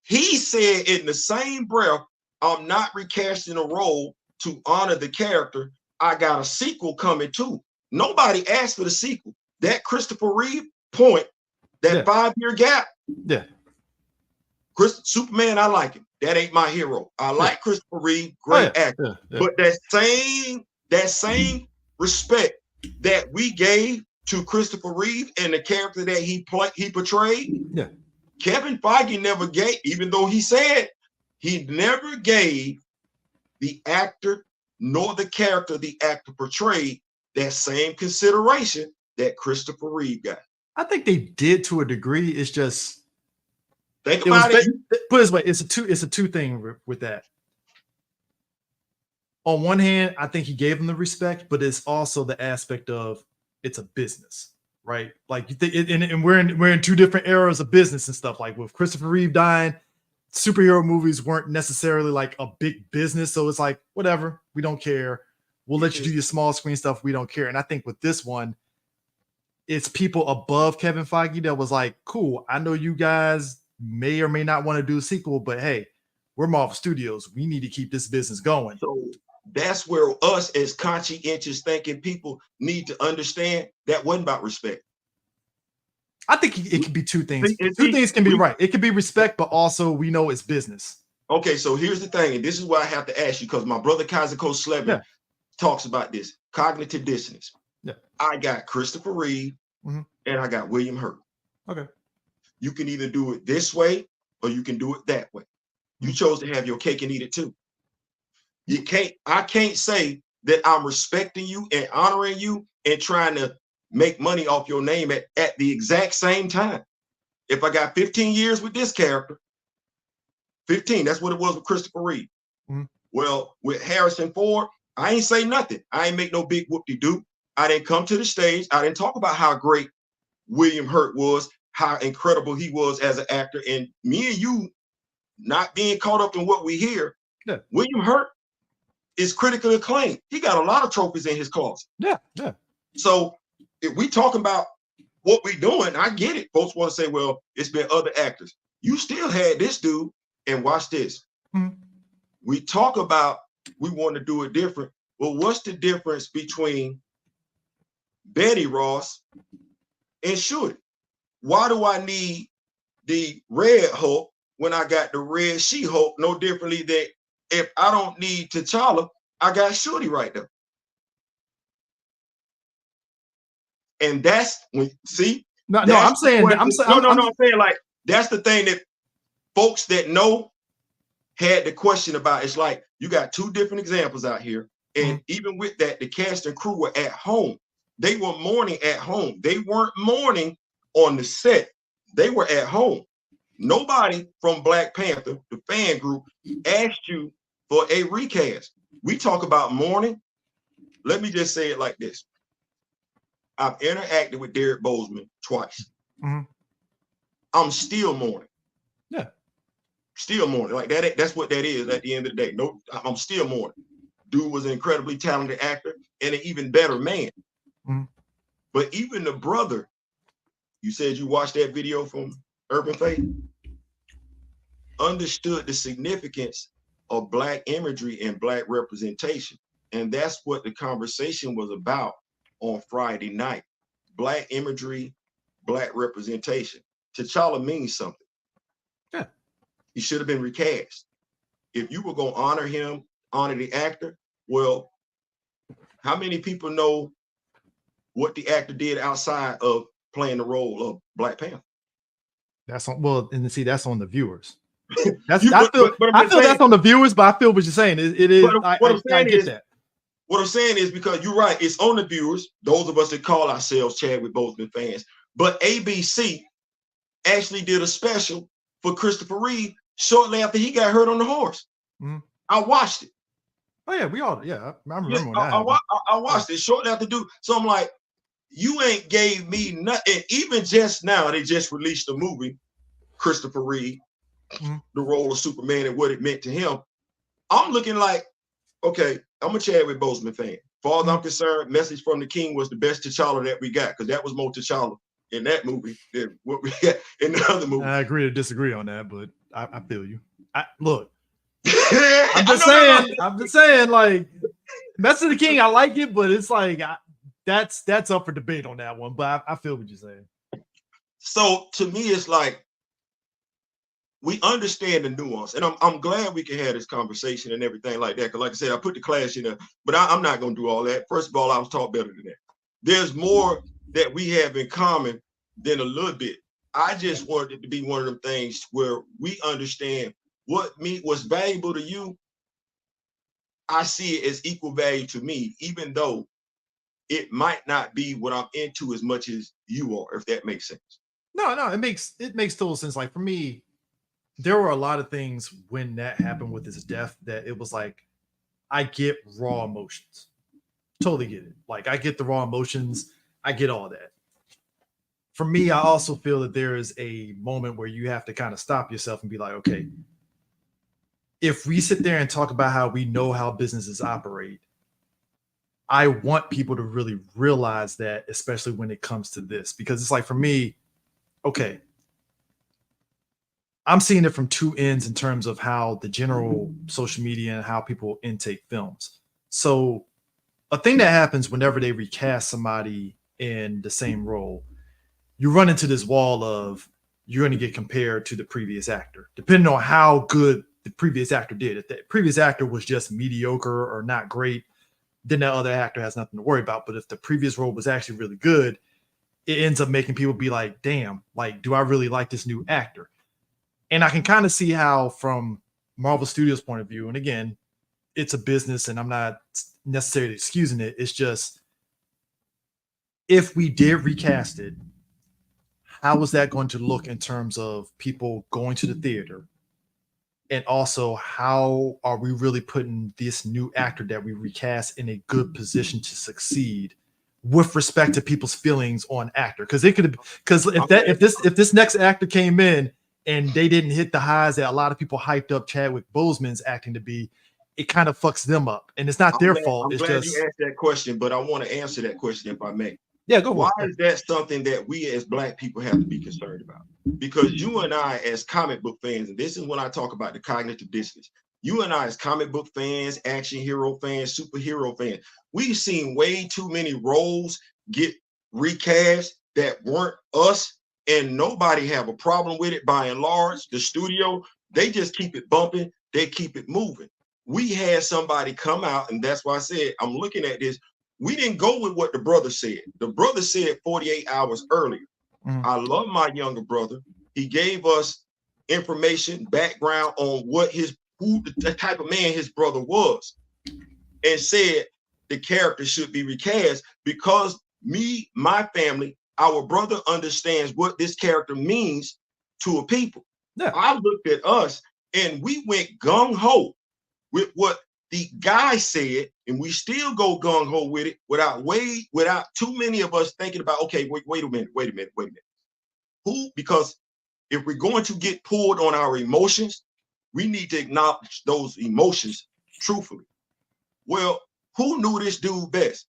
He said in the same breath, I'm not recasting a role to honor the character. I got a sequel coming too. Nobody asked for the sequel. That Christopher Reeve point, that 5-year gap. Yeah. Superman, I like him. That ain't my hero. I like Christopher Reeve, great actor. Yeah. But that same respect that we gave to Christopher Reeve and the character that he portrayed, Kevin Feige never gave, even though he said he never gave the actor nor the character the actor portrayed that same consideration that Christopher Reeve got. I think they did to a degree. It's just, think about it. Put it this way, it's a two thing with that. On one hand, I think he gave him the respect, but it's also the aspect of it's a business, right? Like, you think, and we're in two different eras of business and stuff. Like with Christopher Reeve dying, superhero movies weren't necessarily like a big business, so it's like, whatever, we don't care. We'll let you do your small screen stuff. We don't care. And I think with this one, it's people above Kevin Feige that was like, cool, I know you guys may or may not want to do a sequel, but hey, we're Marvel Studios. We need to keep this business going. So that's where us as conscientious thinking people need to understand that wasn't about respect. I think it can be two things. Two things can be right. It can be respect, but also we know it's business. Okay, so here's the thing, and this is why I have to ask you, because my brother Kaiser Coach Slevin talks about this, cognitive dissonance. Yeah. I got Christopher Reeve and I got William Hurt. Okay. You can either do it this way or you can do it that way. You chose to have your cake and eat it too. I can't say that I'm respecting you and honoring you and trying to make money off your name at the exact same time. If I got 15 years with this character, 15, that's what it was with Christopher Reeve. Well, with Harrison Ford, I ain't say nothing. I ain't make no big whoop-de-doo. I didn't come to the stage. I didn't talk about how great William Hurt was, how incredible he was as an actor. And me and you not being caught up in what we hear, William Hurt is critically acclaimed. He got a lot of trophies in his closet. Yeah. So if we talk about what we doing, I get it. Folks want to say, well, it's been other actors. You still had this dude, and watch this. We talk about we want to do it different. Well, what's the difference between Betty Ross and Shorty? Why do I need the red Hulk when I got the red She-Hulk? No differently than if I don't need T'Challa, I got Shorty right there. And that's when I'm saying like that's the thing that folks that know had the question about. It's like you got two different examples out here, and even with that, the cast and crew were at home. They were mourning at home. They weren't mourning on the set. They were at home. Nobody from Black Panther, the fan group, asked you for a recast. We talk about mourning. Let me just say it like this. I've interacted with Derek Bozeman twice. I'm still mourning. Yeah. Still mourning. Like that. That's what that is at the end of the day. No, I'm still mourning. Dude was an incredibly talented actor and an even better man. But even the brother, you said you watched that video from Urban Faith, understood the significance of Black imagery and Black representation. And that's what the conversation was about on Friday night. Black imagery, Black representation. T'Challa means something. Yeah. He should have been recast. If you were going to honor him, honor the actor, well, how many people know what the actor did outside of playing the role of Black Panther? That's on that's on the viewers. I feel saying, that's on the viewers, but I feel what you're saying. It is. I get that. What I'm saying is because you're right, it's on the viewers, those of us that call ourselves Chadwick Boseman fans. But ABC actually did a special for Christopher Reeve shortly after he got hurt on the horse. I watched it. Oh yeah, we all I remember that. I watched it shortly after So I'm like, you ain't gave me nothing. Even just now, they just released the movie, Christopher Reeve, the role of Superman and what it meant to him. I'm looking like, okay, I'm a Chadwick Boseman fan. As far as I'm concerned, Message from the King was the best T'Challa that we got, because that was more T'Challa in that movie than what we got in the other movie. I agree to disagree on that, but I feel you. Look, I'm just saying, like, Message of the King, I like it, but it's like that's up for debate on that one. But I feel what you're saying. So to me, it's like we understand the nuance, and I'm glad we can have this conversation and everything like that. Because, like I said, I put the clash in there, but I'm not going to do all that. First of all, I was taught better than that. There's more that we have in common than a little bit. I just wanted it to be one of them things where we understand what's valuable to you. I see it as equal value to me, even though it might not be what I'm into as much as you are, if that makes sense. No, it makes total sense. Like, for me, there were a lot of things when that happened with his death that it was like, I get raw emotions. Totally get it. Like, I get the raw emotions. I get all that. For me, I also feel that there is a moment where you have to kind of stop yourself and be like, okay, if we sit there and talk about how we know how businesses operate, I want people to really realize that, especially when it comes to this, because it's like, for me, okay, I'm seeing it from two ends in terms of how the general social media and how people intake films. So a thing that happens whenever they recast somebody in the same role, you run into this wall of you're going to get compared to the previous actor, depending on how good the previous actor did. If the previous actor was just mediocre or not great, then that other actor has nothing to worry about. But if the previous role was actually really good, it ends up making people be like, damn, like, do I really like this new actor? And I can kind of see how, from Marvel Studios' point of view, and again, it's a business and I'm not necessarily excusing it. It's just, if we did recast it, how is that going to look in terms of people going to the theater? And also, how are we really putting this new actor that we recast in a good position to succeed with respect to people's feelings on actor? Because it could, because if this next actor came in and they didn't hit the highs that a lot of people hyped up Chadwick Boseman's acting to be, it kind of fucks them up. And it's not their fault. I'm glad you asked that question, but I want to answer that question if I may. Yeah, go. Why is that something that we as Black people have to be concerned about? Because you and I, as comic book fans, and this is when I talk about the cognitive dissonance, you and I, as comic book fans, action hero fans, superhero fans, we've seen way too many roles get recast that weren't us, and nobody have a problem with it by and large. The studio, they just keep it bumping, they keep it moving. We had somebody come out, and that's why I said, I'm looking at this. We didn't go with what the brother said. The brother said 48 hours earlier. I love my younger brother. He gave us information, background on what who the type of man his brother was, and said the character should be recast because my family, our brother understands what this character means to a people. Yeah. I looked at us and we went gung-ho with what the guy said, and we still go gung-ho with it without too many of us thinking about, okay, wait a minute. Who? Because if we're going to get pulled on our emotions, we need to acknowledge those emotions truthfully. Well, who knew this dude best?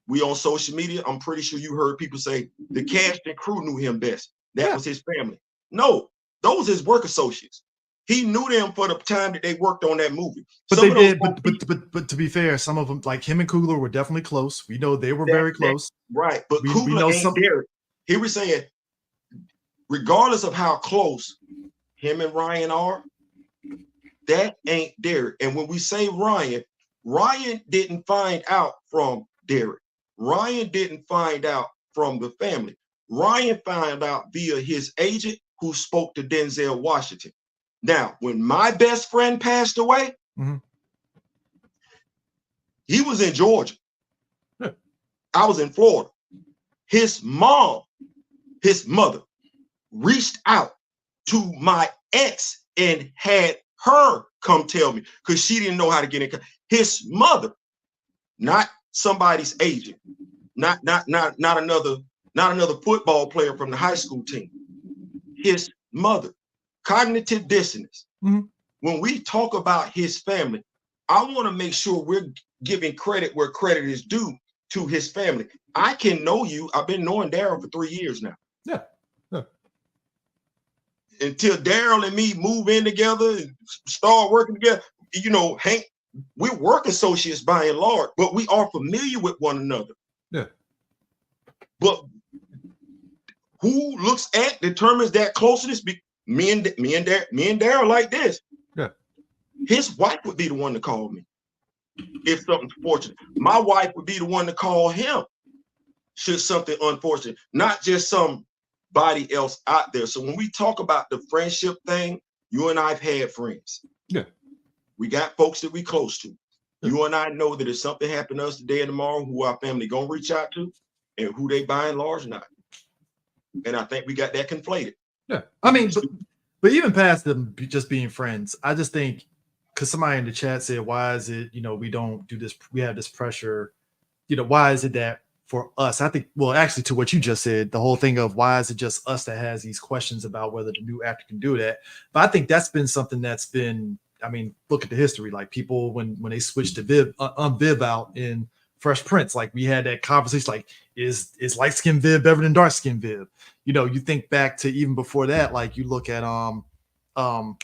We on social media, I'm pretty sure you heard people say the cast and crew knew him best. That was his family. No, those his work associates. He knew them for the time that they worked on that movie. But they did. But to be fair, some of them, like him and Coogler, were definitely close. We know they were very close. Right. But Coogler ain't Derek. He was saying, regardless of how close him and Ryan are, that ain't Derek. And when we say Ryan didn't find out from Derek. Ryan didn't find out from the family. Ryan found out via his agent who spoke to Denzel Washington. Now, when my best friend passed away, he was in Georgia. I was in Florida. His mother, reached out to my ex and had her come tell me because she didn't know how to get in. His mother, not somebody's agent, not another football player from the high school team. His mother. Cognitive dissonance. When we talk about his family, I want to make sure we're giving credit where credit is due to his family. I can know you. I've been knowing Daryl for 3 years now. Yeah. Until Daryl and me move in together and start working together, Hank, we're work associates by and large, but we are familiar with one another. Yeah. But who looks at determines that closeness? Me and Daryl like this. Yeah. His wife would be the one to call me if something's fortunate. My wife would be the one to call him should something unfortunate, not just somebody else out there. So when we talk about the friendship thing, you and I've had friends. Yeah. We got folks that we close to. Yeah. You and I know that if something happened to us today and tomorrow, who our family gonna reach out to and who they by and large not. And I think we got that conflated. Yeah, I mean, but even past them just being friends, I just think, because somebody in the chat said, why is it, we don't do this, we have this pressure, why is it that for us? I think, well, actually, to what you just said, the whole thing of why is it just us that has these questions about whether the new actor can do that? But I think that's been something that's been, I mean, look at the history, like people, when they switched to Viv out in Fresh Prince, like we had that conversation, like, is light skin Viv better than dark skin Viv? You think back to even before that, like you look at oh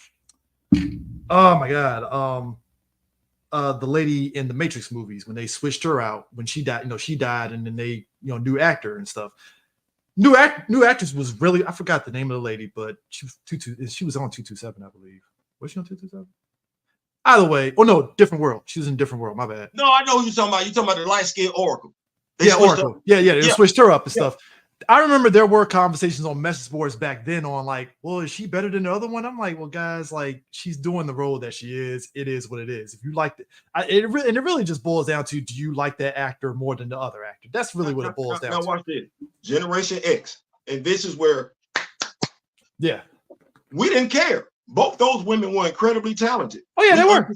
my god, the lady in the Matrix movies when they switched her out when she died, she died, and then they new actor and stuff. New actress was really, I forgot the name of the lady, but she was on 227, I believe. Was she on 227? Either way, oh no, different world. She was in a different world. My bad. No, I know who you're talking about. You're talking about the light skinned Oracle. They Oracle. They switched her up and stuff. I remember there were conversations on message boards back then on like, well, is she better than the other one? I'm like, well, guys, like she's doing the role that she is. It is what it is. If you like it, it really just boils down to, do you like that actor more than the other actor? That's really what it boils down to. Now watch this. Generation X. And this is where we didn't care. Both those women were incredibly talented. Oh, yeah, they were.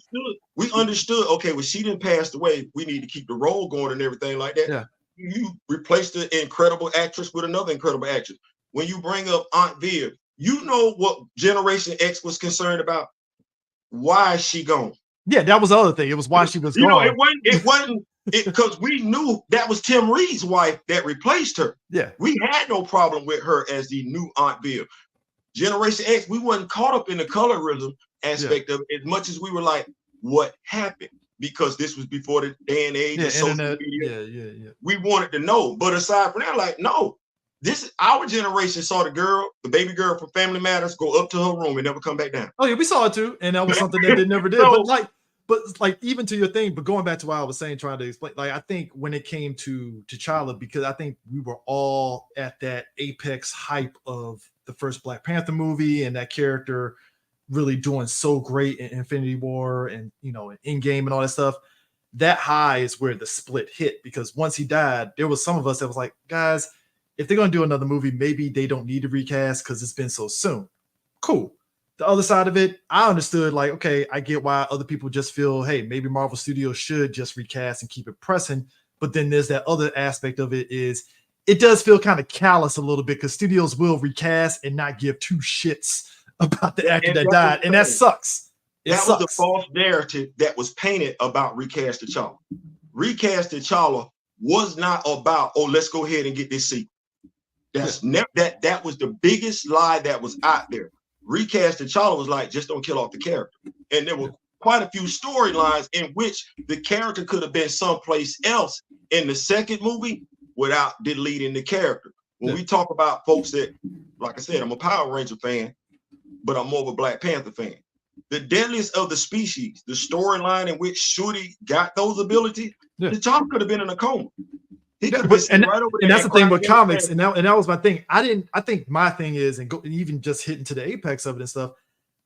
We understood, okay, well, she didn't pass away. We need to keep the role going and everything like that. Yeah. You replace the incredible actress with another incredible actress. When you bring up Aunt Viv, you know what Generation X was concerned about? Why is she gone? Yeah, that was the other thing. It was why she was gone. You know, it wasn't because we knew that was Tim Reed's wife that replaced her. Yeah. We had no problem with her as the new Aunt Viv. Generation X, we wasn't caught up in the colorism aspect of it as much as we were like, what happened? Because this was before the day and age of social media. Yeah. We wanted to know. But aside from that, like, no, this is our generation saw the baby girl from Family Matters go up to her room and never come back down. Oh, yeah, we saw it too. And that was something that they never did. But like even to your thing, but going back to what I was saying, trying to explain, like I think when it came to T'Challa, because I think we were all at that apex hype of the first Black Panther movie and that character really doing so great in Infinity War and, you know, in Endgame and all that stuff. That high is where the split hit, because once he died, there was some of us that was like, guys, if they're going to do another movie, maybe they don't need to recast because it's been so soon. Cool. The other side of it, I understood, like, okay, I get why other people just feel, hey, maybe Marvel Studios should just recast and keep it pressing. But then there's that other aspect of it is it does feel kind of callous a little bit, because studios will recast and not give two shits about the actor that died. And that sucks. That was the false narrative that was painted about Recast T'Challa. Recast T'Challa was not about, oh, let's go ahead and get this sequel. That was the biggest lie that was out there. Recast T'Challa was like, just don't kill off the character. And there were quite a few storylines in which the character could have been someplace else in the second movie without deleting the character. When we talk about folks that, like I said, I'm a Power Ranger fan, but I'm more of a Black Panther fan. The deadliest of the species, the storyline in which Shorty got those abilities, T'Challa could have been in a coma. He could have been right over there. And that's the thing with comics, and that was my thing. I think my thing is, and even just hitting to the apex of it and stuff,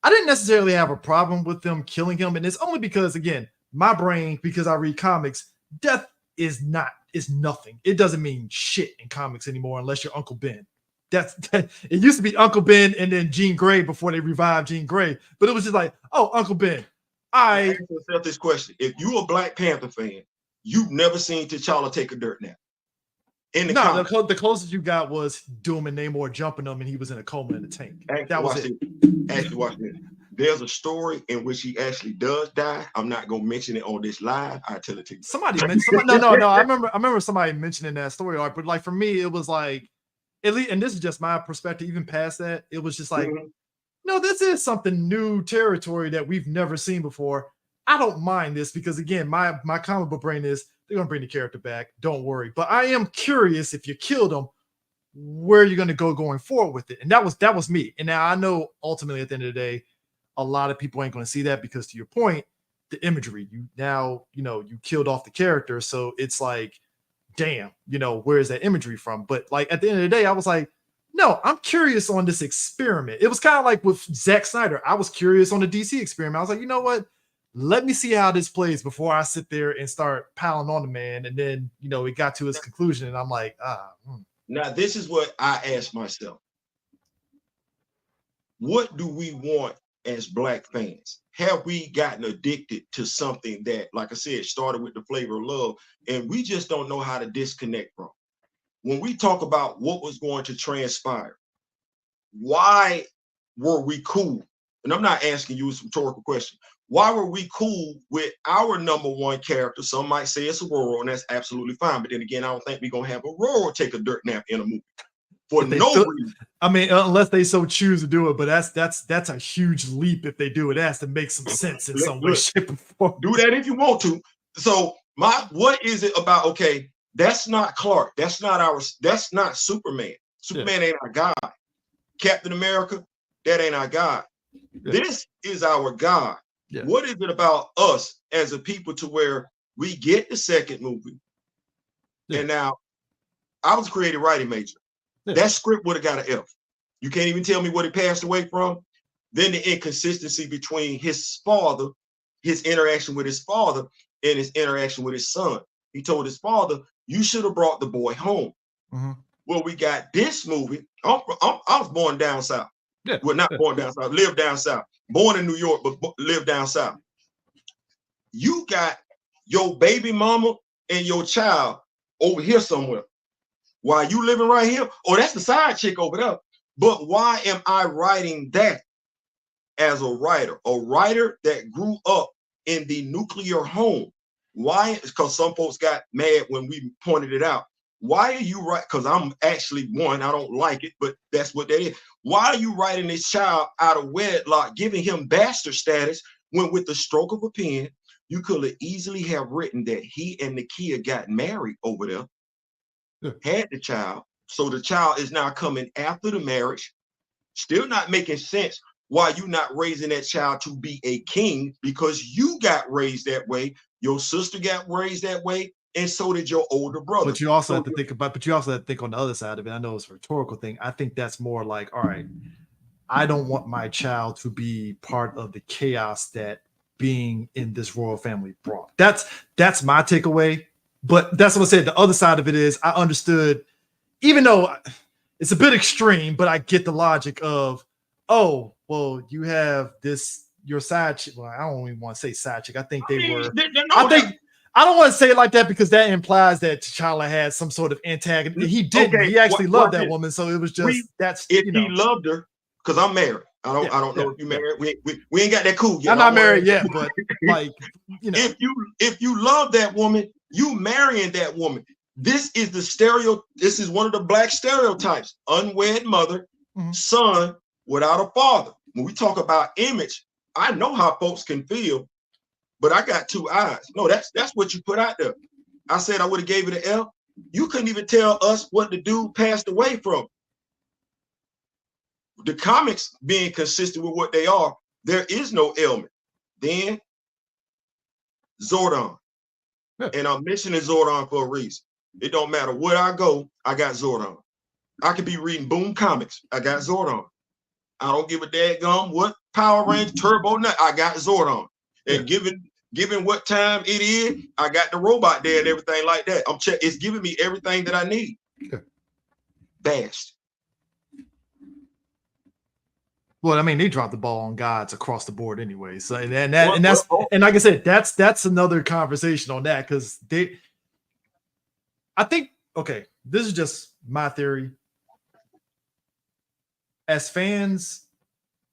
I didn't necessarily have a problem with them killing him. And it's only because, again, my brain, because I read comics, death is nothing. It doesn't mean shit in comics anymore unless you're Uncle Ben. It used to be Uncle Ben and then Jean Grey before they revived Jean Grey. But it was just like, oh, Uncle Ben. I ask yourself this question. If you're a Black Panther fan, you've never seen T'Challa take a dirt nap. The closest you got was Doom and Namor jumping him and he was in a coma in a tank. That was it. Actually, watch this. There's a story in which he actually does die. I'm not gonna mention it on this live. I'll tell it to you. Somebody mentioned no. I remember somebody mentioning that story arc, but like for me, it was like, at least, and this is just my perspective, even past that, it was just like, no, this is something new territory that we've never seen before. I don't mind this because, again, my comic book brain is, they're going to bring the character back. Don't worry. But I am curious, if you killed him, where are you going to go going forward with it? And that was me. And now I know ultimately at the end of the day, a lot of people ain't going to see that because, to your point, the imagery, you killed off the character. So it's like, damn, where is that imagery from? But like at the end of the day, I was like, no, I'm curious on this experiment. It was kind of like with Zack Snyder. I was curious on the DC experiment. I was like, you know what? Let me see how this plays before I sit there and start piling on the man. And then, it got to its conclusion and I'm like, Now, this is what I asked myself. What do we want as Black fans? Have we gotten addicted to something that, like I said, started with the flavor of love, and we just don't know how to disconnect from? When we talk about what was going to transpire, why were we cool? And I'm not asking you a rhetorical question. Why were we cool with our number one character? Some might say it's Aurora, and that's absolutely fine. But then again, I don't think we're going to have Aurora take a dirt nap in a movie. For no reason. I mean, unless they so choose to do it, but that's a huge leap if they do it. It has to make some sense in some way, shape, or form. Do that if you want to. So what is it about? Okay, that's not Clark. That's not Superman. Superman ain't our God. Captain America, that ain't our God. Yeah. This is our God. Yeah. What is it about us as a people to where we get the second movie? Yeah. And now I was a creative writing major. Yeah. That script would have got an F. You can't even tell me what it passed away from. Then the inconsistency between his father, his interaction with his father, and his interaction with his son. He told his father, "You should have brought the boy home." Mm-hmm. Well, we got this movie. I was born down south. Yeah. Well, not Yeah. born down south, lived down south. Born in New York, but lived down south. You got your baby mama and your child over here somewhere. Why you living right here? Oh, that's the side chick over there. But why am I writing that as a writer? A writer that grew up in the nuclear home. Why? Because some folks got mad when we pointed it out. Why are you writing? Because I'm actually one, I don't like it, but that's what that is. Why are you writing this child out of wedlock, giving him bastard status, when with the stroke of a pen, you could have easily have written that he and the kid got married over there, had the child. So the child is now coming after the marriage. Still not making sense why you not raising that child to be a king, because you got raised that way. Your sister got raised that way, and so did your older brother. But you also have to think about, but you also have to think on the other side of it. I know it's a rhetorical thing. I think that's more like, all right, I don't want my child to be part of the chaos that being in this royal family brought. That's my takeaway. But that's what I said. The other side of it is I understood, even though it's a bit extreme, but I get the logic of, oh, well, you have this, your side chick. Well, I don't even want to say side chick. I think I don't want to say it like that, because that implies that T'Challa had some sort of antagonist. He didn't. Okay, he actually loved that woman. So it was just, if he loved her, because I'm married. I don't know if you married. We ain't got that cool yet. I'm not married yet, but like, if you love that woman, you marrying that woman. This is this is one of the black stereotypes. Unwed mother, son without a father. When we talk about image, I know how folks can feel, but I got two eyes. No, that's what you put out there. I said I would have gave it an L. You couldn't even tell us what the dude passed away from. The comics being consistent with what they are, there is no ailment. Then Zordon. And I'm mentioning Zordon for a reason. It don't matter where I go, I got Zordon. I could be reading Boom Comics, I got Zordon. I don't give a dadgum what Power Ranger, Turbo, nut, I got Zordon. And given what time it is, I got the robot there and everything like that. It's giving me everything that I need. Bashed. Well, I mean, they dropped the ball on gods across the board anyway. So and like I said, that's another conversation on that, because I think, okay, this is just my theory. As fans,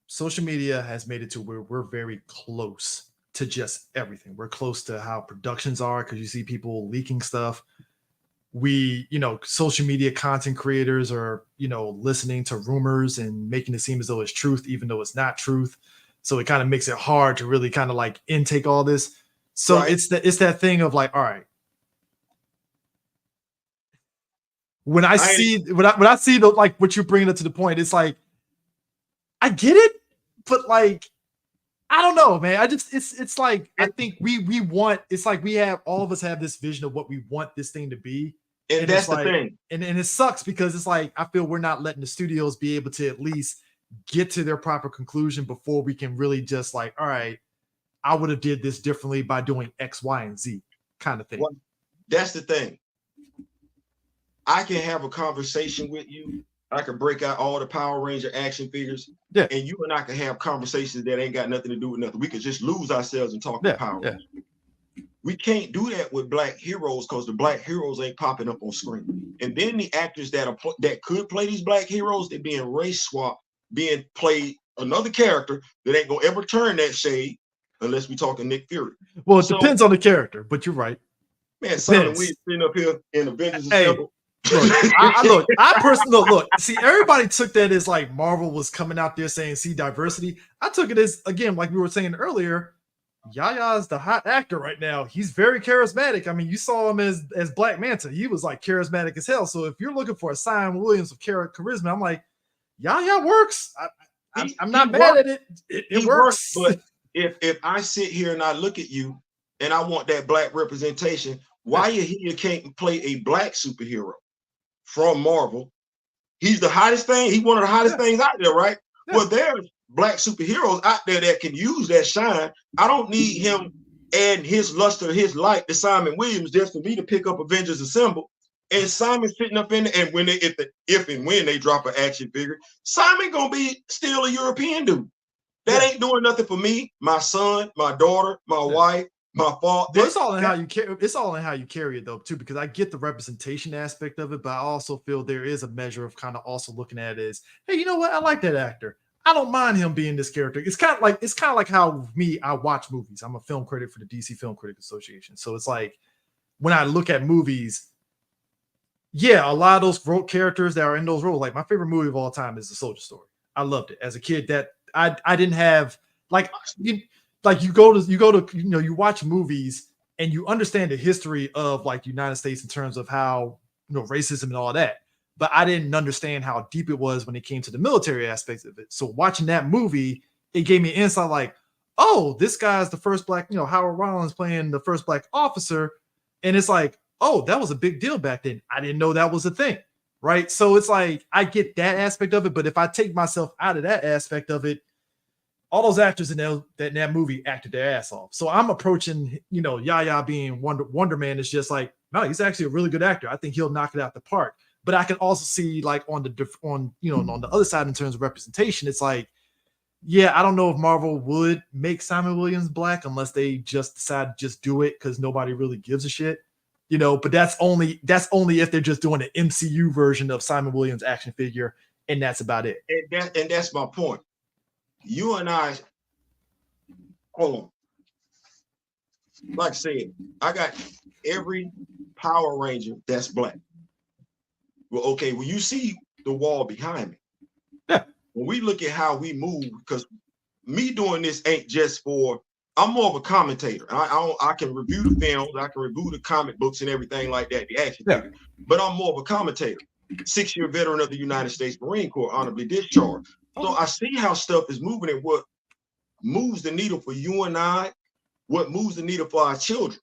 social media has made it to where we're very close to just everything. We're close to how productions are, because you see people leaking stuff. We, social media content creators are, listening to rumors and making it seem as though it's truth, even though it's not truth. So it kind of makes it hard to really kind of like intake all this. So right. It's that thing of like, all right, when I see the, like what you're bringing up to the point, it's like, I get it, but like, I don't know, man. It's like, I think we want, it's like all of us have this vision of what we want this thing to be. And that's the thing. And it sucks, because it's like, I feel we're not letting the studios be able to at least get to their proper conclusion before we can really just like, all right, I would have did this differently by doing X, Y, and Z kind of thing. Well, that's the thing. I can have a conversation with you. I can break out all the Power Ranger action figures. Yeah. And you and I can have conversations that ain't got nothing to do with nothing. We could just lose ourselves and talk about Power Rangers. We can't do that with black heroes, because the black heroes ain't popping up on screen. And then the actors that could play these black heroes, they're being race swapped, being played another character that ain't gonna ever turn that shade unless we talking Nick Fury. Well, it depends on the character, but you're right. Man, Simon, we sitting up here in Avengers Assemble. I personally look. See, everybody took that as like Marvel was coming out there saying, see diversity. I took it as, again, like we were saying earlier, Yaya is the hot actor right now. He's very charismatic. I mean, you saw him as Black Manta. He was like charismatic as hell. So if you're looking for a Simon Williams of charisma, I'm like, Yaya works. I'm not mad at it. It works. But if I sit here and I look at you and I want that black representation, why you can't play a black superhero from Marvel? He's the hottest thing. He's one of the hottest things out there, right? Well, there's black superheroes out there that can use that shine. I don't need him adding his luster, his light to Simon Williams just for me to pick up Avengers Assemble. And Simon sitting up in there, and when they if and when they drop an action figure, Simon gonna be still a European dude. That ain't doing nothing for me, my son, my daughter, my wife, my father. It's all in how you carry. It's all in how you carry it, though, too. Because I get the representation aspect of it, but I also feel there is a measure of kind of also looking at it as, hey, you know what? I like that actor. I don't mind him being this character. It's kind of like how I watch movies. I'm a film critic for the DC Film Critic Association, so it's like when I look at movies, yeah, a lot of those role characters that are in those roles. Like my favorite movie of all time is The Soldier Story. I loved it as a kid. That I didn't have you watch movies and you understand the history of like the United States in terms of how racism and all that, but I didn't understand how deep it was when it came to the military aspects of it. So watching that movie, it gave me insight like, oh, this guy's the first black, Howard Rollins playing the first black officer, and it's like, oh, that was a big deal back then. I didn't know that was a thing. Right. So it's like I get that aspect of it. But if I take myself out of that aspect of it, all those actors in that movie acted their ass off. So I'm approaching, Yaya being Wonder Man is just like, no, he's actually a really good actor. I think he'll knock it out the park. But I can also see like on the other side in terms of representation, it's like, yeah, I don't know if Marvel would make Simon Williams black unless they just decide to just do it because nobody really gives a shit. But that's only if they're just doing an MCU version of Simon Williams action figure, and that's about it. And that's my point. You and I, hold on. Like I said, I got every Power Ranger that's black. Well, okay, well, you see the wall behind me. Yeah. When we look at how we move, because me doing this ain't just for, I'm more of a commentator. I can review the films, I can review the comic books and everything like that, the action figures, but I'm more of a commentator. 6-year veteran of the United States Marine Corps, honorably discharged. So I see how stuff is moving and what moves the needle for you and I, what moves the needle for our children.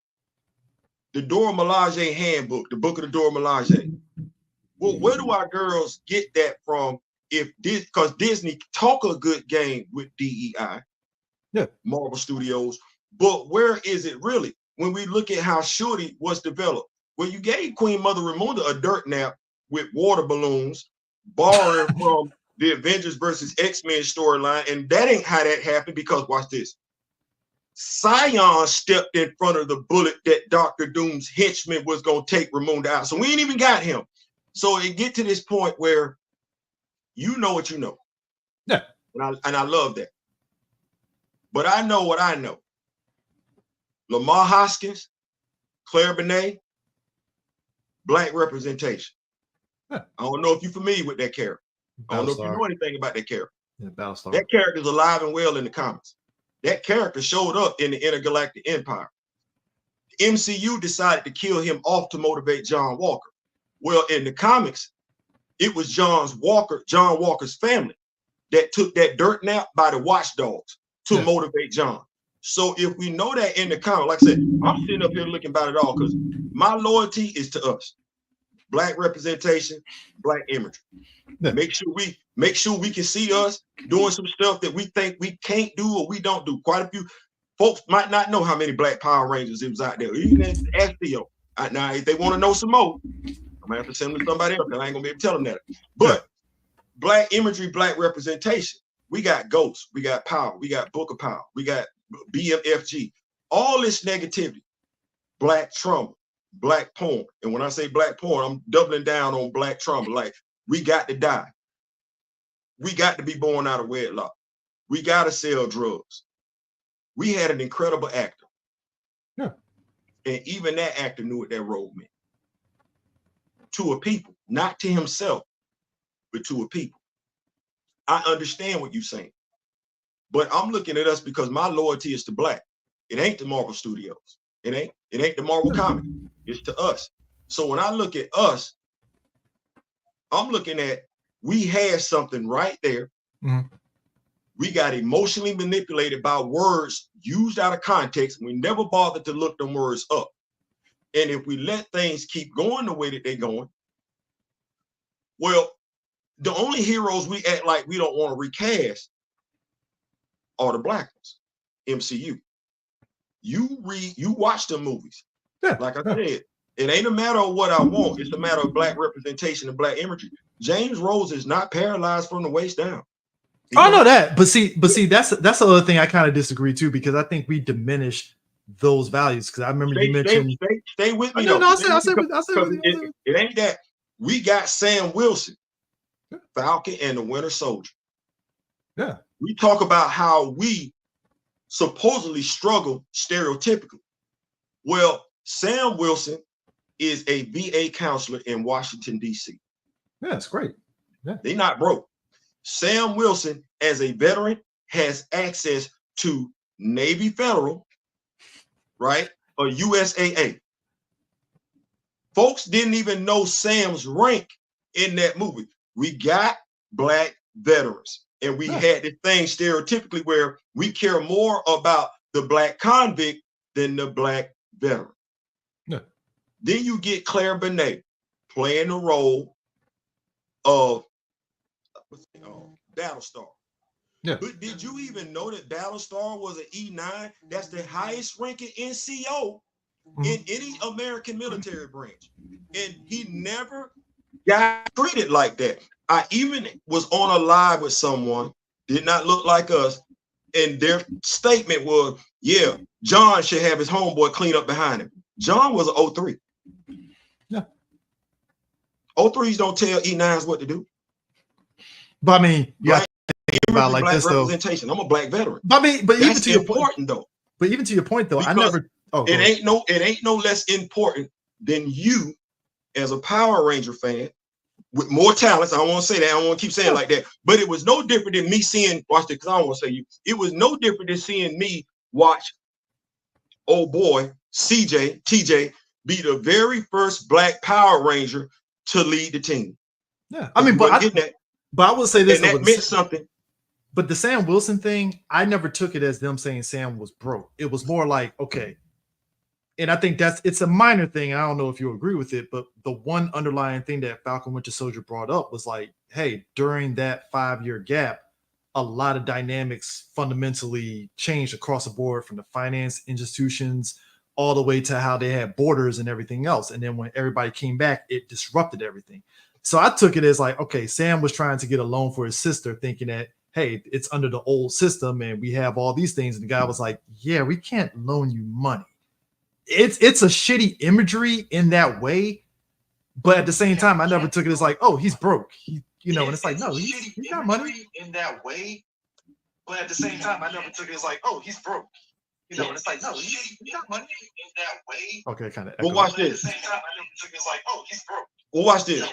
The Dora Milaje handbook, the book of the Dora Milaje. Well, where do our girls get that from? Because Disney talk a good game with DEI, Marvel Studios, but where is it really? When we look at how Shorty was developed, well, you gave Queen Mother Ramunda a dirt nap with water balloons, borrowing from the Avengers versus X-Men storyline, and that ain't how that happened because watch this. Scion stepped in front of the bullet that Dr. Doom's henchman was going to take Ramunda out. So we ain't even got him. So it get to this point where you know what you know. Yeah. And I love that. But I know what I know. Lamar Hoskins, Claire Benet, black representation. Yeah. I don't know if you're familiar with that character. I don't know if you know anything about that character. Yeah, Battlestar. That character is alive and well in the comics. That character showed up in the Intergalactic Empire. The MCU decided to kill him off to motivate John Walker. Well, in the comics, it was John Walker's family that took that dirt nap by the Watchdogs to motivate John. So if we know that in the comic, like I said, I'm sitting up here looking about it all because my loyalty is to us. Black representation, black imagery. Yeah. Make sure we can see us doing some stuff that we think we can't do or we don't do. Quite a few folks might not know how many Black Power Rangers it was out there. Even ask Theo. Now, if they want to know some more, I'm gonna have to send them to somebody else because I ain't gonna be able to tell them that. But black imagery, black representation. We got Ghost, we got Power, we got Book of Power, we got BMFG. All this negativity, black trauma, black porn. And when I say black porn, I'm doubling down on black trauma. Like, we got to die. We got to be born out of wedlock. We got to sell drugs. We had an incredible actor. Yeah. And even that actor knew what that role meant. To a people, not to himself, but to a people. I understand what you're saying. But I'm looking at us because my loyalty is to black. It ain't the Marvel Studios. It ain't the Marvel comic. It's to us. So when I look at us, I'm looking at we had something right there We got emotionally manipulated by words used out of context. We never bothered to look them words up. And if we let things keep going the way that they're going, well, the only heroes we act like we don't want to recast are the black ones, MCU. You watch the movies. Yeah, like I said, it ain't a matter of what I want. It's a matter of black representation and black imagery. James Rose is not paralyzed from the waist down. I know that, but see, that's the other thing I kind of disagree too, because I think we diminish those values. Because I remember you mentioned. Stay with me. No, I said it ain't that. We got Sam Wilson, Falcon, and the Winter Soldier. Yeah, we talk about how we supposedly struggle stereotypically. Well, Sam Wilson is a VA counselor in Washington, D.C. Yeah, that's great. Yeah, they're not broke. Sam Wilson, as a veteran, has access to Navy Federal, right, or USAA. Folks didn't even know Sam's rank in that movie. We got black veterans, and we had this thing stereotypically where we care more about the black convict than the black veteran. Yeah. Then you get Claire Bonet playing the role of Battlestar. Yeah. But did you even know that Battlestar was an E9? That's the highest ranking NCO in any American military branch. And he never got treated like that. I even was on a live with someone, did not look like us, and their statement was, yeah, John should have his homeboy clean up behind him. John was an 03. Yeah. 03s don't tell E9s what to do. But I mean, yeah, about like black this representation. Though. I'm a black veteran. But I mean, but that's even to important though. But even to your point though, because I never. Oh, it ain't no less important than you as a Power Ranger fan with more talents. I don't want to say that. I don't want to keep saying like that. But it was no different than me seeing. Watch this, because I don't want to say you. It was no different than seeing me watch. Oh boy, TJ be the very first black Power Ranger to lead the team. Yeah, I mean, but I will say this, and that meant something. But the Sam Wilson thing, I never took it as them saying Sam was broke. It was more like, okay, and I think it's a minor thing. I don't know if you agree with it, but the one underlying thing that Falcon Winter Soldier brought up was like, hey, during that 5-year gap, a lot of dynamics fundamentally changed across the board, from the finance institutions all the way to how they had borders and everything else. And then when everybody came back, it disrupted everything. So I took it as like, okay, Sam was trying to get a loan for his sister, thinking that, hey, it's under the old system and we have all these things. And the guy was like, yeah, we can't loan you money. It's a shitty imagery in that way. But at the same time, I never took it as like, oh, he's broke. And it's like, no, he got money in that way. But at the same time, I never took it as like, oh, he's broke. And it's like, no, he got money in that way. Okay, kind of. Well, watch this. At the same time, I never took it as like, oh, he's broke. Well, watch this. No,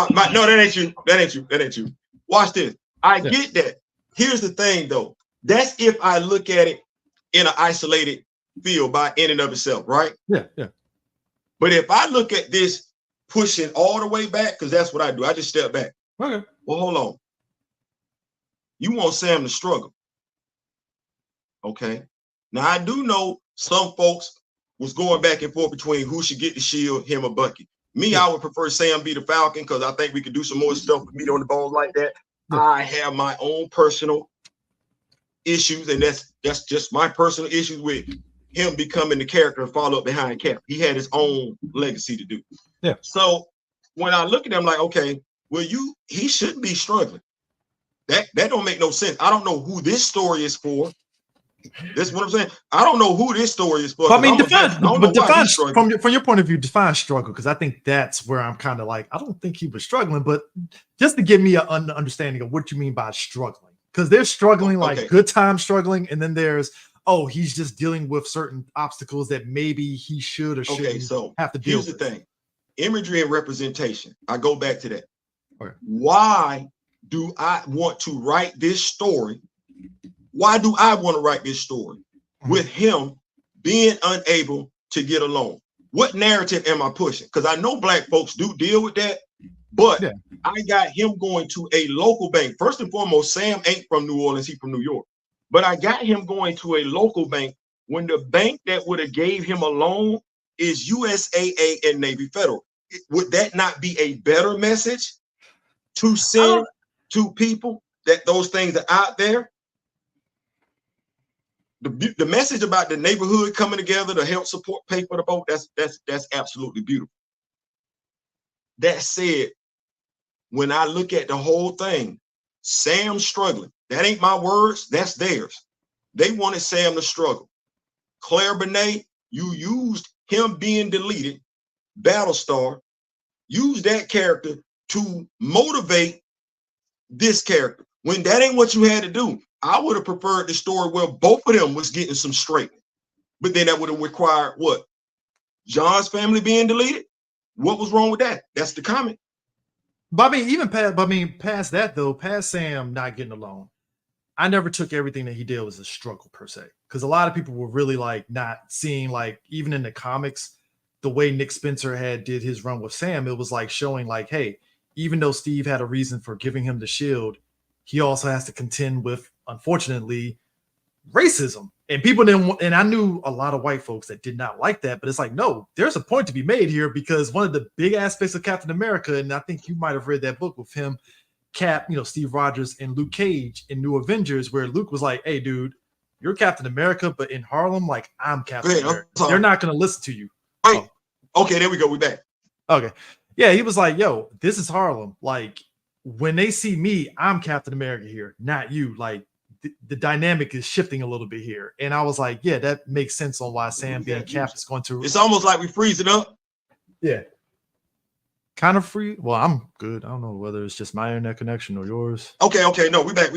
that ain't you. Watch this. I get that. Here's the thing, though. That's if I look at it in an isolated field by in and of itself, right? Yeah. But if I look at this pushing all the way back, because that's what I do. I just step back. Okay. Well, hold on. You want Sam to struggle. Okay. Now, I do know some folks was going back and forth between who should get the shield, him or Bucky. Me, I would prefer Sam be the Falcon because I think we could do some more stuff with meat on the bones like that. Yeah. I have my own personal issues, and that's just my personal issues with him becoming the character and follow up behind Cap. He had his own legacy to do. Yeah. So when I look at him like, okay, well, he shouldn't be struggling. That don't make no sense. I don't know who this story is for. That's what I'm saying. I don't know who this story is for. But I mean, define from your point of view, define struggle, because I think that's where I'm kind of like, I don't think he was struggling, but just to give me an understanding of what you mean by struggling, because there's struggling like good time struggling, and then there's he's just dealing with certain obstacles that maybe he should or shouldn't have to deal with. Here's the thing: imagery and representation. I go back to that. Okay. Why do I want to write this story? Why do I want to write this story with him being unable to get a loan? What narrative am I pushing? Because I know black folks do deal with that, But Yeah. I got him going to a local bank. First and foremost, Sam ain't from New Orleans, he's from New York. But I got him going to a local bank when the bank that would have gave him a loan is USAA and Navy Federal. Would that not be a better message to send to people that those things are out there? The message about the neighborhood coming together to help support, pay for the boat, that's absolutely beautiful. That said, when I look at the whole thing, Sam struggling. That ain't my words, that's theirs. They wanted Sam to struggle. Claire Benet, you used him being deleted, Battlestar, use that character to motivate this character. When that ain't what you had to do, I would have preferred the story where both of them was getting some straightening. But then that would have required what? John's family being deleted? What was wrong with that? That's the comment. But I mean, past that though, past Sam not getting along, I never took everything that he did as a struggle per se. Because a lot of people were really like not seeing, like, even in the comics, the way Nick Spencer did his run with Sam, it was like showing like, hey, even though Steve had a reason for giving him the shield, he also has to contend with, unfortunately, racism. And people didn't, and I knew a lot of white folks that did not like that, but it's like, no, there's a point to be made here, because one of the big aspects of Captain America, and I think you might have read that book with him, Cap, Steve Rogers and Luke Cage in New Avengers, where Luke was like, hey, dude, you're Captain America, but in Harlem, like, I'm Captain America. They're not going to listen to you. Wait. Oh. Okay, there we go. We're back. Okay. Yeah, he was like, yo, this is Harlem. Like, when they see me, I'm Captain America here, not you. Like, the dynamic is shifting a little bit here. And I was like, yeah, that makes sense on why Sam being Cap is going to. It's almost like we freezing up. Yeah. Kind of free. Well, I'm good. I don't know whether it's just my internet connection or yours. Okay. No, we back.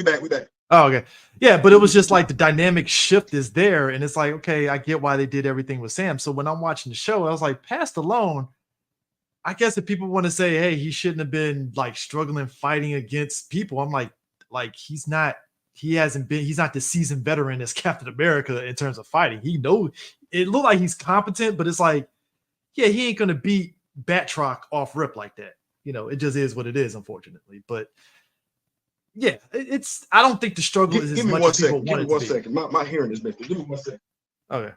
Oh, okay. Yeah, but it was just like the dynamic shift is there. And it's like, okay, I get why they did everything with Sam. So when I'm watching the show, I was like, passed alone. I guess if people want to say, hey, he shouldn't have been like struggling, fighting against people, I'm like he's not the seasoned veteran as Captain America in terms of fighting. He knows it looked like he's competent, but it's like, yeah, he ain't gonna beat Batroc off rip like that. It just is what it is, unfortunately. But yeah, I don't think the struggle is as much as people want it to be. Give me 1 second. My hearing is messed up. Give me 1 second. Okay.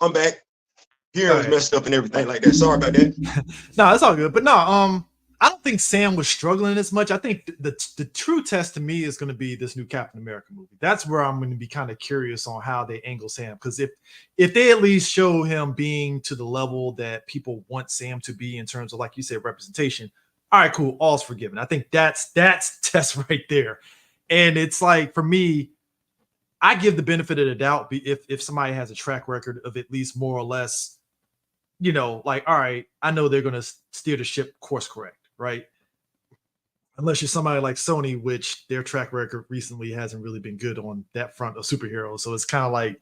I'm back. Hearing's messed up and everything like that. Sorry about that. No, it's all good. But no, I don't think Sam was struggling as much. I think the true test to me is going to be this new Captain America movie. That's where I'm going to be kind of curious on how they angle Sam. Because if they at least show him being to the level that people want Sam to be in terms of, like you said, representation, all right, cool, all's forgiven. I think that's test right there. And it's like, for me, I give the benefit of the doubt if somebody has a track record of at least more or less, like, all right, I know they're going to steer the ship course correct, right? Unless you're somebody like Sony, which their track record recently hasn't really been good on that front of superheroes. So it's kind of like,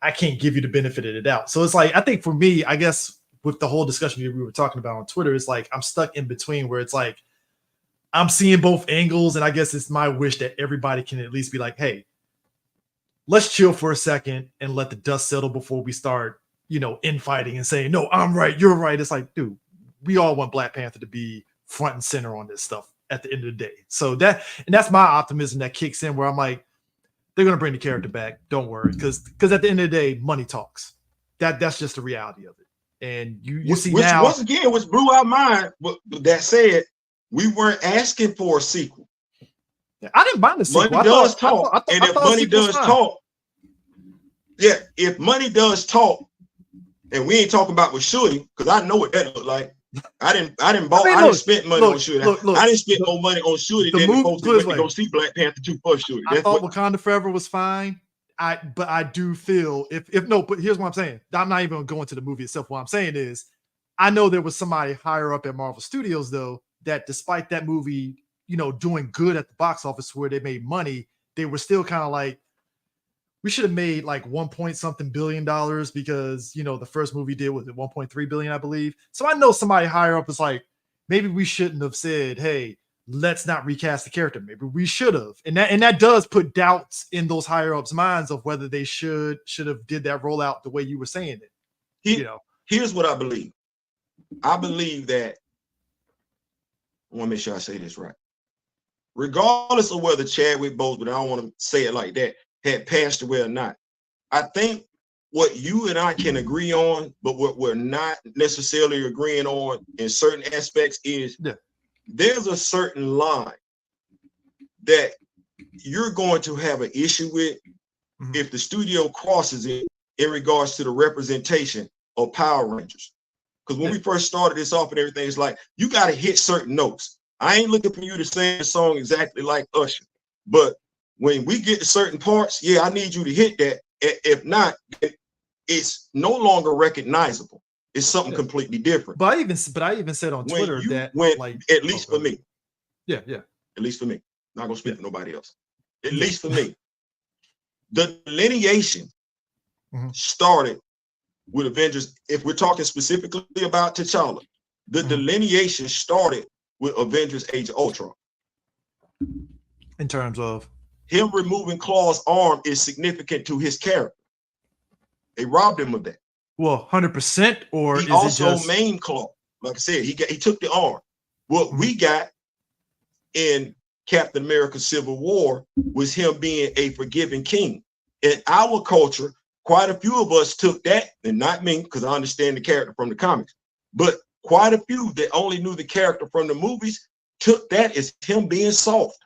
I can't give you the benefit of the doubt. So it's like, I think for me, I guess with the whole discussion we were talking about on Twitter, it's like, I'm stuck in between where it's like, I'm seeing both angles. And I guess it's my wish that everybody can at least be like, hey, let's chill for a second and let the dust settle before we start, infighting and saying, no, I'm right, you're right. It's like, dude, we all want Black Panther to be front and center on this stuff at the end of the day. So that's my optimism that kicks in, where I'm like, they're going to bring the character back. Don't worry. Because at the end of the day, money talks. That's just the reality of it. And you see now. Once again, which blew our mind, but that said, we weren't asking for a sequel. I didn't mind the sequel. Money does talk. And if money does talk, yeah, if money does talk, and we ain't talking about with Shorty, because I know what that looked like. I didn't spend money on Shorty. I didn't spend more money on Shorty than the folks that went to go see Black Panther 2 for Shorty. I thought Wakanda Forever was fine. But I do feel but here's what I'm saying. I'm not even going to the movie itself. What I'm saying is, I know there was somebody higher up at Marvel Studios though that despite that movie, doing good at the box office where they made money, they were still kind of like, we should have made like 1 point something billion dollars because the first movie did was 1.3 billion, I believe. So I know somebody higher up is like, maybe we shouldn't have said, hey, let's not recast the character. Maybe we should have. And that does put doubts in those higher ups' minds of whether they should have did that rollout the way you were saying it. Here's what I believe. I believe that, I want to make sure I say this right. Regardless of whether Chadwick Boseman, I don't want to say it like that, had passed away or not, I think what you and I can agree on, but what we're not necessarily agreeing on in certain aspects is there's a certain line that you're going to have an issue with if the studio crosses it in regards to the representation of Power Rangers. Because when we first started this off and everything, it's like, you got to hit certain notes. I ain't looking for you to sing a song exactly like Usher. But when we get to certain parts, yeah, I need you to hit that. If not, it's no longer recognizable. It's something completely different. But I even said on Twitter that, like, at least for me. Yeah. At least for me. Not going to speak for nobody else. At least for me. The delineation started with Avengers. If we're talking specifically about T'Challa, the delineation started with Avengers Age of Ultron. In terms of him removing Claw's arm is significant to his character. They robbed him of that. Well, 100%, or he also maimed Claw. Like I said, he took the arm. What we got in Captain America Civil War was him being a forgiving king. In our culture, quite a few of us took that, and not me, because I understand the character from the comics, but quite a few that only knew the character from the movies took that as him being soft.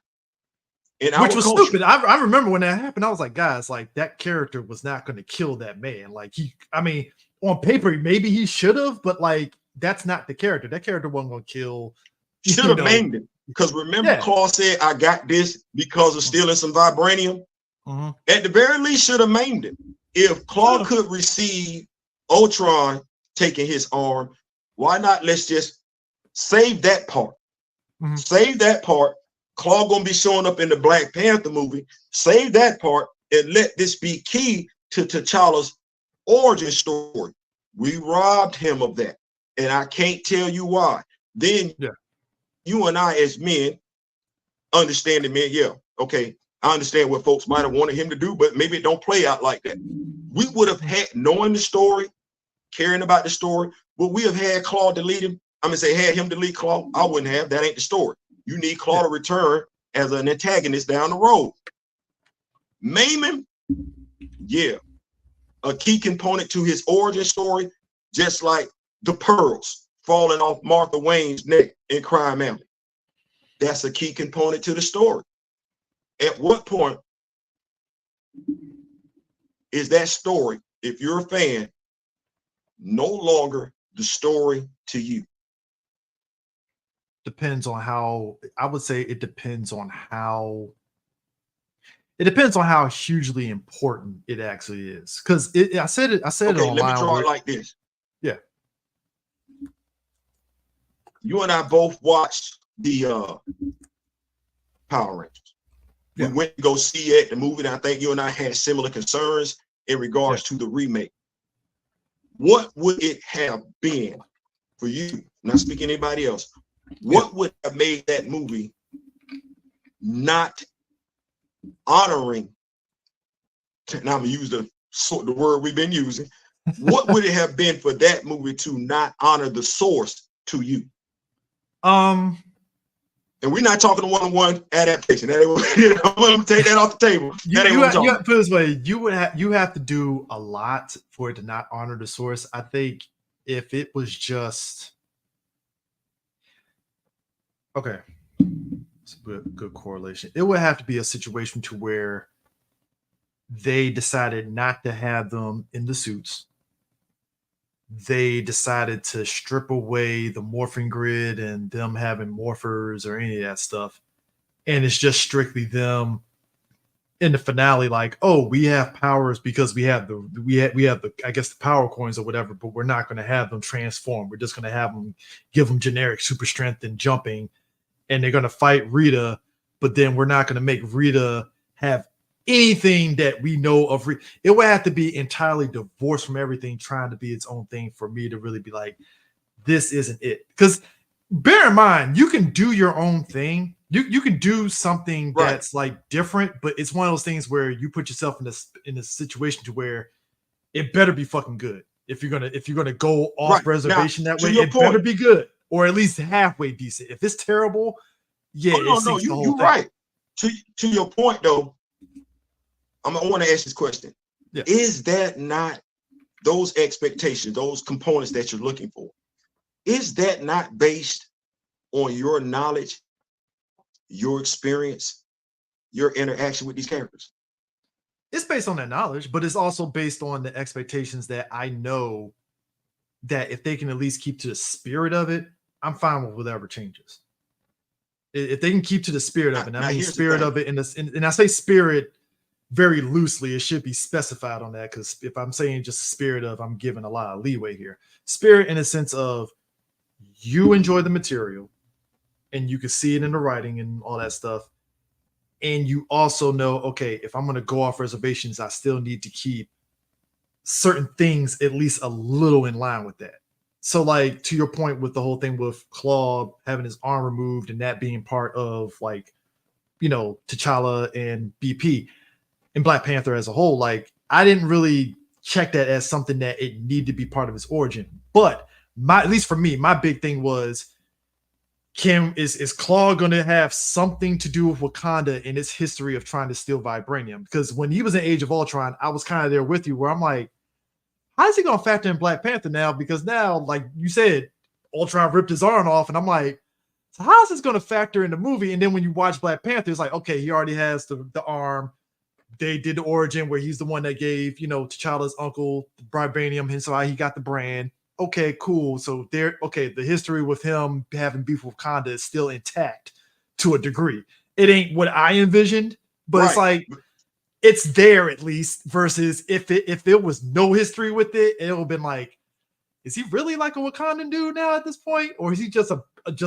Which was stupid. I remember when that happened, I was like, guys, like, that character was not going to kill that man. Like, on paper, maybe he should have, but like, that's not the character. That character wasn't going to kill. Should have maimed him. Because remember, Claw said, I got this because of stealing some vibranium. At the very least, should have maimed him. If Claw could receive Ultron taking his arm, why not? Let's just save that part. Save that part. Claw gonna be showing up in the Black Panther movie. Save that part and let this be key to T'Challa's origin story. We robbed him of that, and I can't tell you why. Then you and I, as men, understanding men, okay, I understand what folks might have wanted him to do, but maybe it don't play out like that. We would have had, knowing the story, caring about the story, would we have had Claw delete him? Had him delete Claw? I wouldn't have. That ain't the story. You need Claw to return as an antagonist down the road. Maim him? Yeah. A key component to his origin story, just like the pearls falling off Martha Wayne's neck in Crime Alley. That's a key component to the story. At what point is that story, if you're a fan, no longer the story to you? Depends on how, I would say it depends on how hugely important it actually is. Because I said it online. Let me draw it like this. Yeah. You and I both watched the Power Rangers. We went to go see it, the movie, and I think you and I had similar concerns in regards to the remake. What would it have been for you, not speaking to anybody else, what would have made that movie not honoring, now I'm going to use the word we've been using, what would it have been for that movie to not honor the source to you? And we're not talking a one-on-one adaptation. I'm going to take that off the table. You have to put it this way, you have to do a lot for it to not honor the source. I think if it was just okay, it's a good correlation. It would have to be a situation to where they decided not to have them in the suits. They decided to strip away the morphing grid and them having morphers or any of that stuff. And it's just strictly them in the finale, like, oh, we have powers because we have the I guess the power coins or whatever, but we're not going to have them transform. We're just going to have them give them generic super strength and jumping, and they're going to fight Rita, but then we're not going to make Rita have anything that we know of. It would have to be entirely divorced from everything, trying to be its own thing for me to really be like, this isn't it. Because bear in mind, you can do your own thing. You can do something that's like different, but it's one of those things where you put yourself in a situation to where it better be fucking good. If you're gonna go off reservation now, that way, it better be good, or at least halfway decent. If it's terrible, yeah, you're right. To your point though, I want to ask this question: Is that not those expectations, those components that you're looking for? Is that not based on your knowledge, your experience, your interaction with these characters? It's based on that knowledge, but it's also based on the expectations that I know that if they can at least keep to the spirit of it, I'm fine with whatever changes. If they can keep to the spirit of it, I mean spirit of it, and I say spirit very loosely, it should be specified on that, because if I'm saying just spirit of, I'm giving a lot of leeway here. Spirit in a sense of you enjoy the material and you can see it in the writing and all that stuff. And you also know, okay, if I'm going to go off reservations, I still need to keep certain things at least a little in line with that. So like to your point with the whole thing with Claw having his arm removed and that being part of like, you know, T'Challa and BP and Black Panther as a whole, like I didn't really check that as something that it needed to be part of his origin. But at least for me, my big thing was, is Claw going to have something to do with Wakanda in its history of trying to steal vibranium? Because when he was in Age of Ultron, I was kind of there with you where I'm like, how is he going to factor in Black Panther now? Because now, like you said, Ultron ripped his arm off, and I'm like, so how is this going to factor in the movie? And then when you watch Black Panther, it's like, okay, he already has the arm. They did the origin where he's the one that gave, you know, T'Challa's uncle the vibranium, and so he got the brand. Okay, cool. So the history with him having beef with Wakanda is still intact to a degree. It ain't what I envisioned, but it's like it's there at least. Versus if there was no history with it, it would have been like, is he really like a Wakandan dude now at this point, or is he just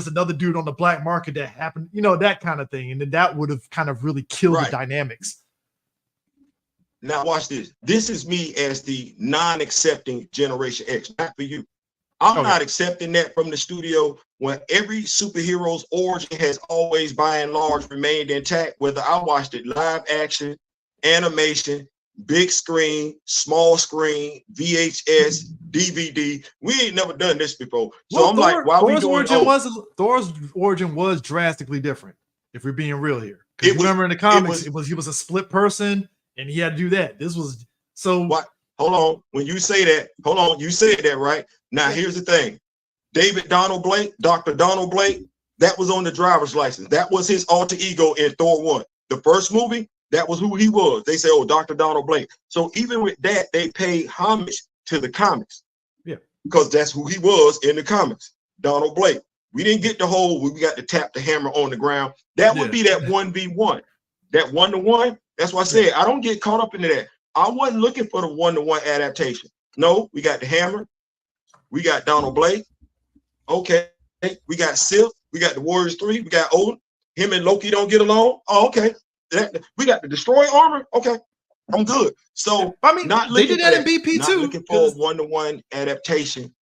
another dude on the black market that happened, you know, that kind of thing? And then that would have kind of really killed the dynamics. Now watch this. This is me as the non-accepting Generation X, not for you. I'm not accepting that from the studio when every superhero's origin has always, by and large, remained intact, whether I watched it live action, animation, big screen, small screen, VHS, DVD. We ain't never done this before. So I'm like, why we doing Thor's origin was drastically different, if we're being real here. Because remember in the comics, he was a split person. And he had to do that. This was so. What? Hold on. When you say that, hold on. You said that, right? Now, here's the thing. David Donald Blake, Dr. Donald Blake, that was on the driver's license. That was his alter ego in Thor 1. The first movie, that was who he was. They say, oh, Dr. Donald Blake. So even with that, they pay homage to the comics. Yeah. Because that's who he was in the comics, Donald Blake. We didn't get the whole, we got to tap the hammer on the ground. That would be that 1v1. That 1-to-1. That's why I said I don't get caught up into that. I wasn't looking for the 1-to-1 adaptation. No, we got the Hammer, we got Donald Blake. Okay, we got Sif, we got the Warriors 3, we got Odin. Him and Loki don't get along. Oh, okay. We got the Destroy Armor. Okay, I'm good. So I mean, they did that in BP not too. Looking for a 1-to-1 adaptation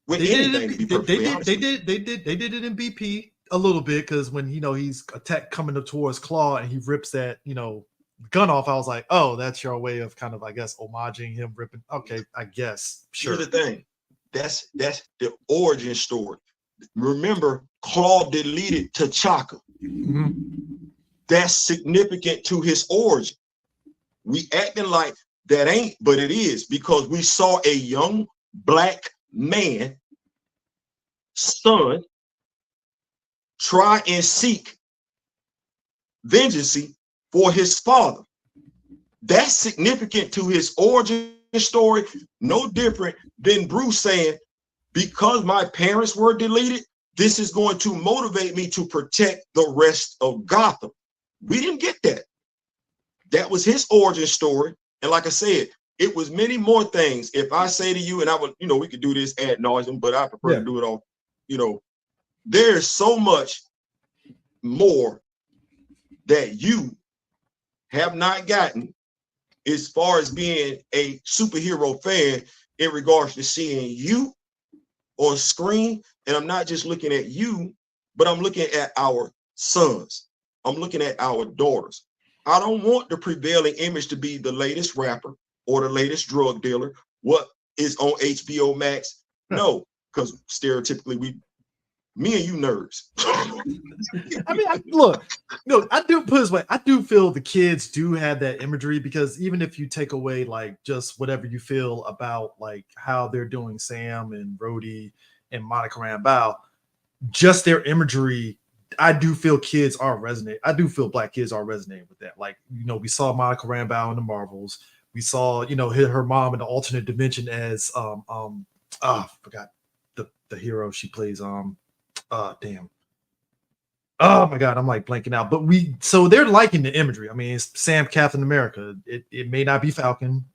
with anything. They did it in BP. A little bit, because when he's coming up towards Claw and he rips that gun off, I was like, oh, that's your way of kind of, I guess, homaging him ripping. Okay, I guess. Sure. Here's the thing. That's the origin story. Remember, Claw deleted T'Chaka. Mm-hmm. That's significant to his origin. We acting like that ain't, but it is, because we saw a young black man, son, try and seek vengeance for his father. That's significant to his origin story. No different than Bruce saying, because my parents were deleted, this is going to motivate me to protect the rest of Gotham. We didn't get that. That was his origin story. And like I said, it was many more things. If I say to you, and I would, we could do this ad nauseum, but I prefer to do it all, there's so much more that you have not gotten as far as being a superhero fan in regards to seeing you on screen. And I'm not just looking at you, but I'm looking at our sons. I'm looking at our daughters. I don't want the prevailing image to be the latest rapper or the latest drug dealer, what is on HBO Max. No, because stereotypically me and you nerds. I mean, look, I do put this way. I do feel the kids do have that imagery, because even if you take away like just whatever you feel about like how they're doing Sam and Rhodey and Monica Rambeau, just their imagery, I do feel kids are resonating. I do feel black kids are resonating with that. Like, we saw Monica Rambeau in the Marvels. We saw, her mom in the alternate dimension as I forgot the hero she plays. Damn. Oh my God, I'm like blanking out. But so they're liking the imagery. I mean, it's Sam Captain America. It may not be Falcon.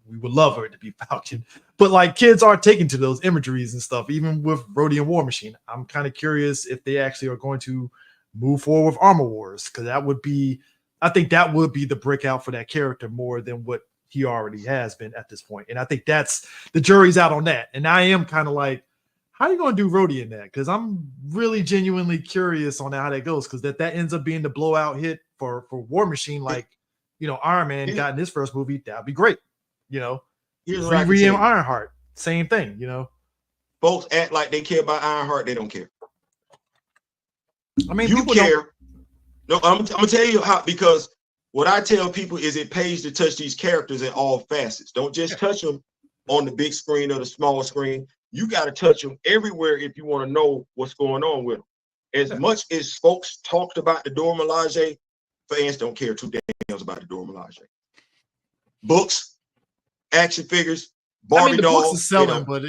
We would love her to be Falcon, but like kids are taken to those imageries and stuff. Even with Rhodey and War Machine, I'm kind of curious if they actually are going to move forward with Armor Wars, because I think that would be the breakout for that character more than what he already has been at this point. And I think that's the jury's out on that. And I am kind of like, how are you going to do Rhodey in that? Because I'm really genuinely curious on how that goes, because that ends up being the blowout hit for War Machine, like Iron Man got in his first movie. That'd be great. Riri and Ironheart, same thing. Folks act like they care about Ironheart. They don't care. I mean, you care. No, I'm gonna tell you how, because what I tell people is it pays to touch these characters in all facets. Don't just touch them on the big screen or the small screen. You got to touch them everywhere if you want to know what's going on with them. As much as folks talked about the Dora Milaje, fans don't care two damns about the Dora Milaje. Books, action figures, Barbie dolls. Books is selling, but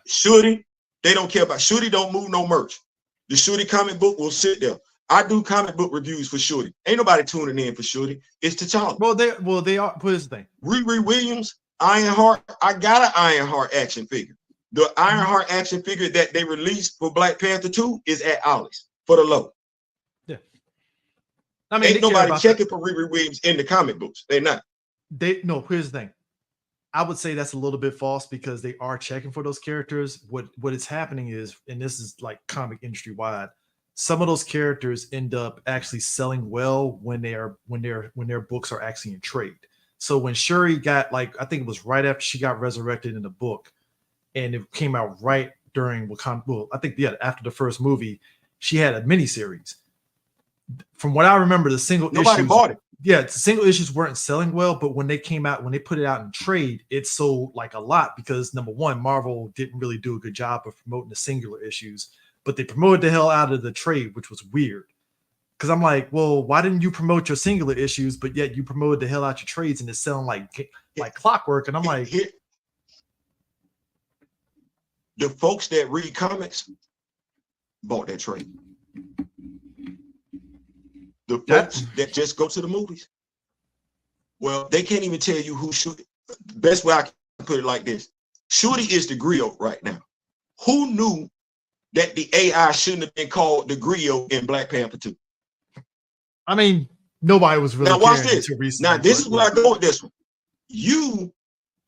Shooty, they don't care about. Shooty don't move no merch. The Shooty comic book will sit there. I do comic book reviews for Shooty. Ain't nobody tuning in for Shooty. It's T'Challa. Well, they are. Put this thing. Riri Williams, Ironheart. I got an Ironheart action figure. The Ironheart action figure that they released for Black Panther 2 is at Ollie's for the low. Yeah. I mean, ain't nobody checking for Riri Williams in the comic books. They're not. Here's the thing. I would say that's a little bit false, because they are checking for those characters. What is happening is, and this is like comic industry wide, some of those characters end up actually selling well when their books are actually in trade. So when Shuri got, like, I think it was right after she got resurrected in the book, and it came out right during Wakanda. Well, I think after the first movie, she had a miniseries. From what I remember, the single nobody bought it. Yeah, the single issues weren't selling well, but when they came out, when they put it out in trade, it sold like a lot, because number one, Marvel didn't really do a good job of promoting the singular issues, but they promoted the hell out of the trade, which was weird. Because I'm like, well, why didn't you promote your singular issues, but yet you promoted the hell out your trades and it's selling like clockwork? And I'm like, the folks that read comics bought that trade. The folks that just go to the movies, well, they can't even tell you who Shooty. Best way I can put it like this: Shooty is the griot right now. Who knew that the AI shouldn't have been called the griot in Black Panther 2? I mean, nobody was really. Now watch this. Now this is where I go with this one. You,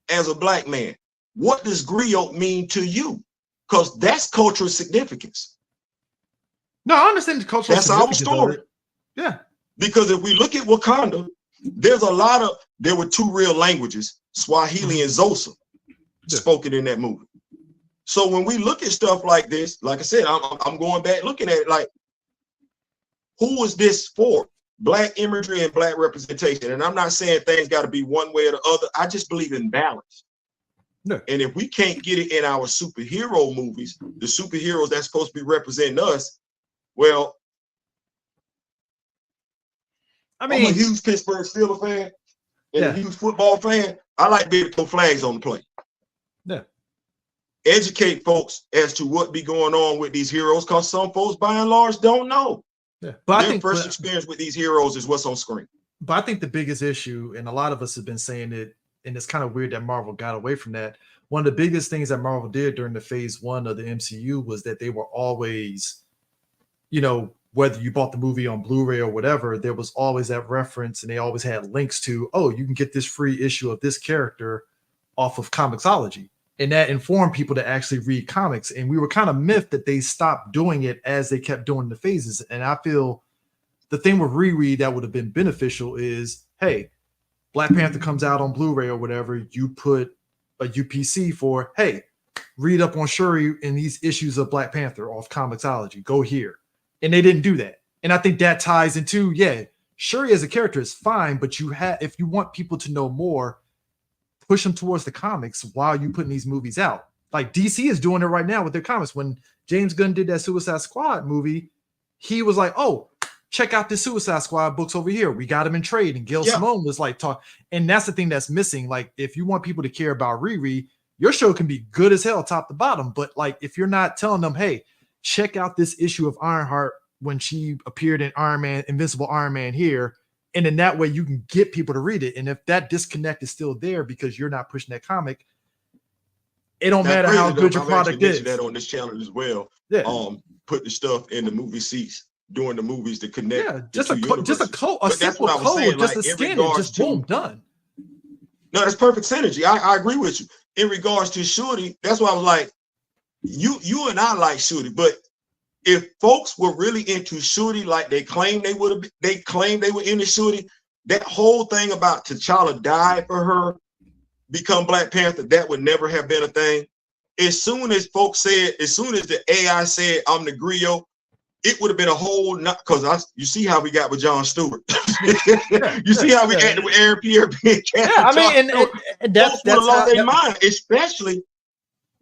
as a black man, what does griot mean to you? Because that's cultural significance. No, I understand the cultural significance. That's our story. Yeah. Because if we look at Wakanda, there were two real languages, Swahili and Xhosa, spoken in that movie. So when we look at stuff like this, like I said, I'm going back looking at it like, who is this for? Black imagery and black representation. And I'm not saying things got to be one way or the other. I just believe in balance. Yeah. And if we can't get it in our superhero movies, the superheroes that's supposed to be representing us, well, I mean, I'm a huge Pittsburgh Steelers fan and a huge football fan. I like being throw flags on the play. Yeah. Educate folks as to what be going on with these heroes, because some folks by and large don't know. Yeah. But their first experience with these heroes is what's on screen. But I think the biggest issue, and a lot of us have been saying it, and it's kind of weird that Marvel got away from that. One of the biggest things that Marvel did during the phase one of the MCU was that they were always, whether you bought the movie on Blu-ray or whatever, there was always that reference, and they always had links to, oh, you can get this free issue of this character off of Comixology. And that informed people to actually read comics. And we were kind of miffed that they stopped doing it as they kept doing the phases. And I feel the thing with reread that would have been beneficial is, hey, Black Panther comes out on Blu-ray or whatever, you put a UPC for, hey, read up on Shuri in these issues of Black Panther off Comixology. Go here. And they didn't do that. And I think that ties into, Shuri as a character is fine, but if you want people to know more, push them towards the comics while you putting these movies out. Like DC is doing it right now with their comics. When James Gunn did that Suicide Squad movie, he was like, oh, check out the Suicide Squad books over here. We got them in trade. And Gail Simone was like, talk. And that's the thing that's missing. Like, if you want people to care about Riri, your show can be good as hell, top to bottom. But like, if you're not telling them, hey, check out this issue of Ironheart when she appeared in Iron Man, Invincible Iron Man here. And in that way, you can get people to read it. And if that disconnect is still there because you're not pushing that comic, it don't matter how good your product is. That on this channel as well. Put the stuff in the movie seats during the movies to connect. Yeah, just a simple code, just a scan it, just boom, done. No, that's perfect synergy. I agree with you. In regards to Shorty, that's why I was like, you and I like Shorty, but if folks were really into Shorty like they claimed they would have, they claimed they were into Shorty, that whole thing about T'Challa died for her, become Black Panther, that would never have been a thing. As soon as folks said, as soon as the AI said I'm the griot, it would have been a whole not because you see how we got with Jon Stewart. You see how we acted with Aaron Pierre being cast. Yeah, I mean, and that's would have lost their mind, especially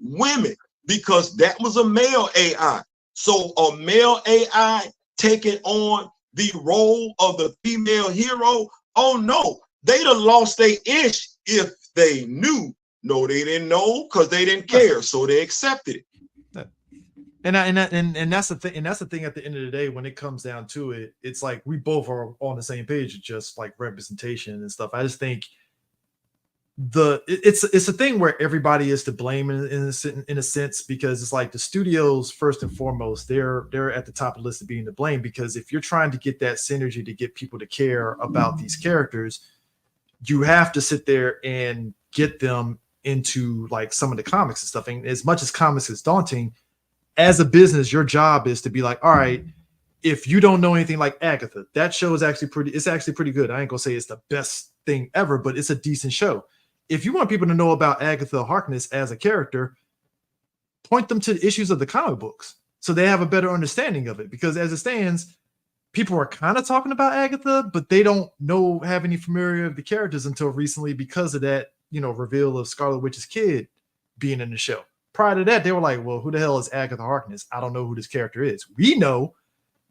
women, because that was a male AI. So a male AI taking on the role of the female hero, oh no, they'd have lost their ish if they knew. No, they didn't know because they didn't care, so they accepted it. And that's the thing. And that's the thing. At the end of the day, when it comes down to it, it's like we both are on the same page. It's just like representation and stuff. I just think it's a thing where everybody is to blame in a sense, because it's like the studios first and foremost, they're at the top of the list of being to blame, because if you're trying to get that synergy to get people to care about these characters, you have to sit there and get them into like some of the comics and stuff. And as much as comics is daunting, as a business, your job is to be like, all right, if you don't know anything like Agatha, that show is actually pretty good. I ain't gonna say it's the best thing ever, but it's a decent show. If you want people to know about Agatha Harkness as a character, point them to the issues of the comic books so they have a better understanding of it. Because as it stands, people are kind of talking about Agatha, but they don't have any familiarity of the characters until recently because of that, reveal of Scarlet Witch's kid being in the show. Prior to that, they were like, well, who the hell is Agatha Harkness? I don't know who this character is. We know,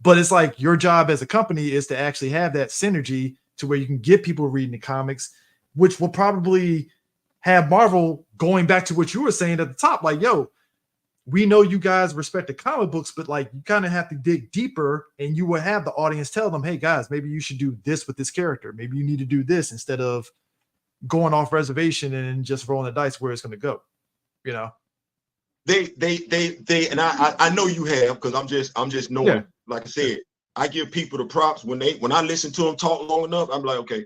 but it's like your job as a company is to actually have that synergy to where you can get people reading the comics, which will probably have Marvel going back to what you were saying at the top. Like, yo, we know you guys respect the comic books, but like you kind of have to dig deeper, and you will have the audience tell them, hey guys, maybe you should do this with this character. Maybe you need to do this instead of going off reservation and just rolling the dice where it's going to go, They and I know you have, because I'm just knowing. Yeah. Like I said, I give people the props when I listen to them talk long enough. I'm like, okay,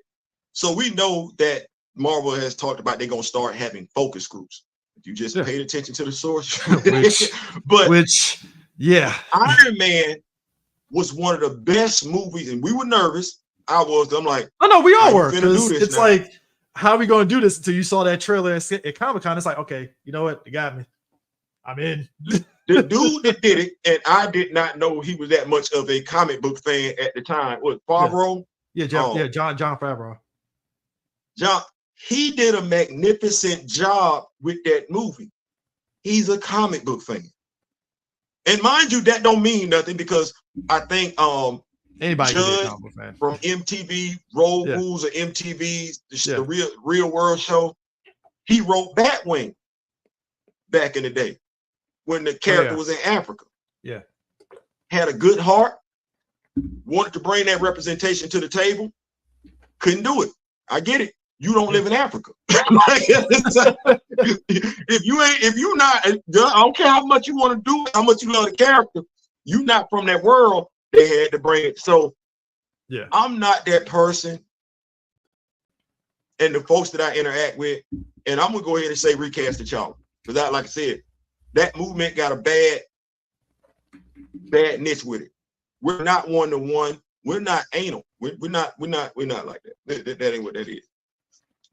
so we know that Marvel has talked about they're gonna start having focus groups. If you just paid attention to the source, Iron Man was one of the best movies, and we were nervous. I'm like, oh no, we all were. It's now. Like, how are we gonna do this until you saw that trailer at Comic-Con? It's like, okay, you know what, you got me. I'm in. The dude that did it, and I did not know he was that much of a comic book fan at the time. What, Favreau? John Favreau. John, he did a magnificent job with that movie. He's a comic book fan. And mind you, that don't mean nothing, because I think anybody Judge from MTV, Rules of MTV's the real world show, he wrote Batwing back in the day when the character was in Africa. Yeah. Had a good heart, wanted to bring that representation to the table. couldn't do it. I get it. You don't live in Africa. if you're not, I don't care how much you want to do it, how much you love the character, you're not from that world. They had to bring it. So yeah, I'm not that person. And the folks that I interact with, and I'm gonna go ahead and say recast T'Challa. Because that, like I said, that movement got a bad niche with it. We're not one-to-one. We're not anal. We're not like that. That ain't what that is.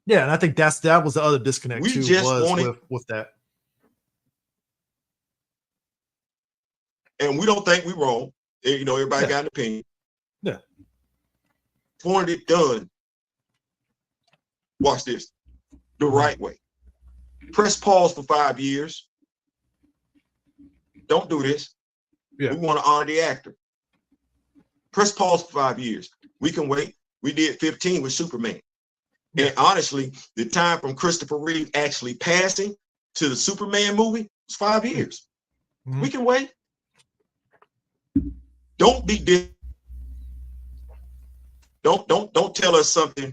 Yeah, and I think that was the other disconnect We too, just was wanted, with that. And we don't think we're wrong. You know, everybody got an opinion. Yeah. Wanted it done. Watch this. The right way. Press pause for 5 years. Don't do this. Yeah. We want to honor the actor. Press pause for 5 years. We can wait. We did 15 with Superman. Yeah. And honestly, the time from Christopher Reeve actually passing to the Superman movie was 5 years. Mm-hmm. We can wait. Don't be don't tell us something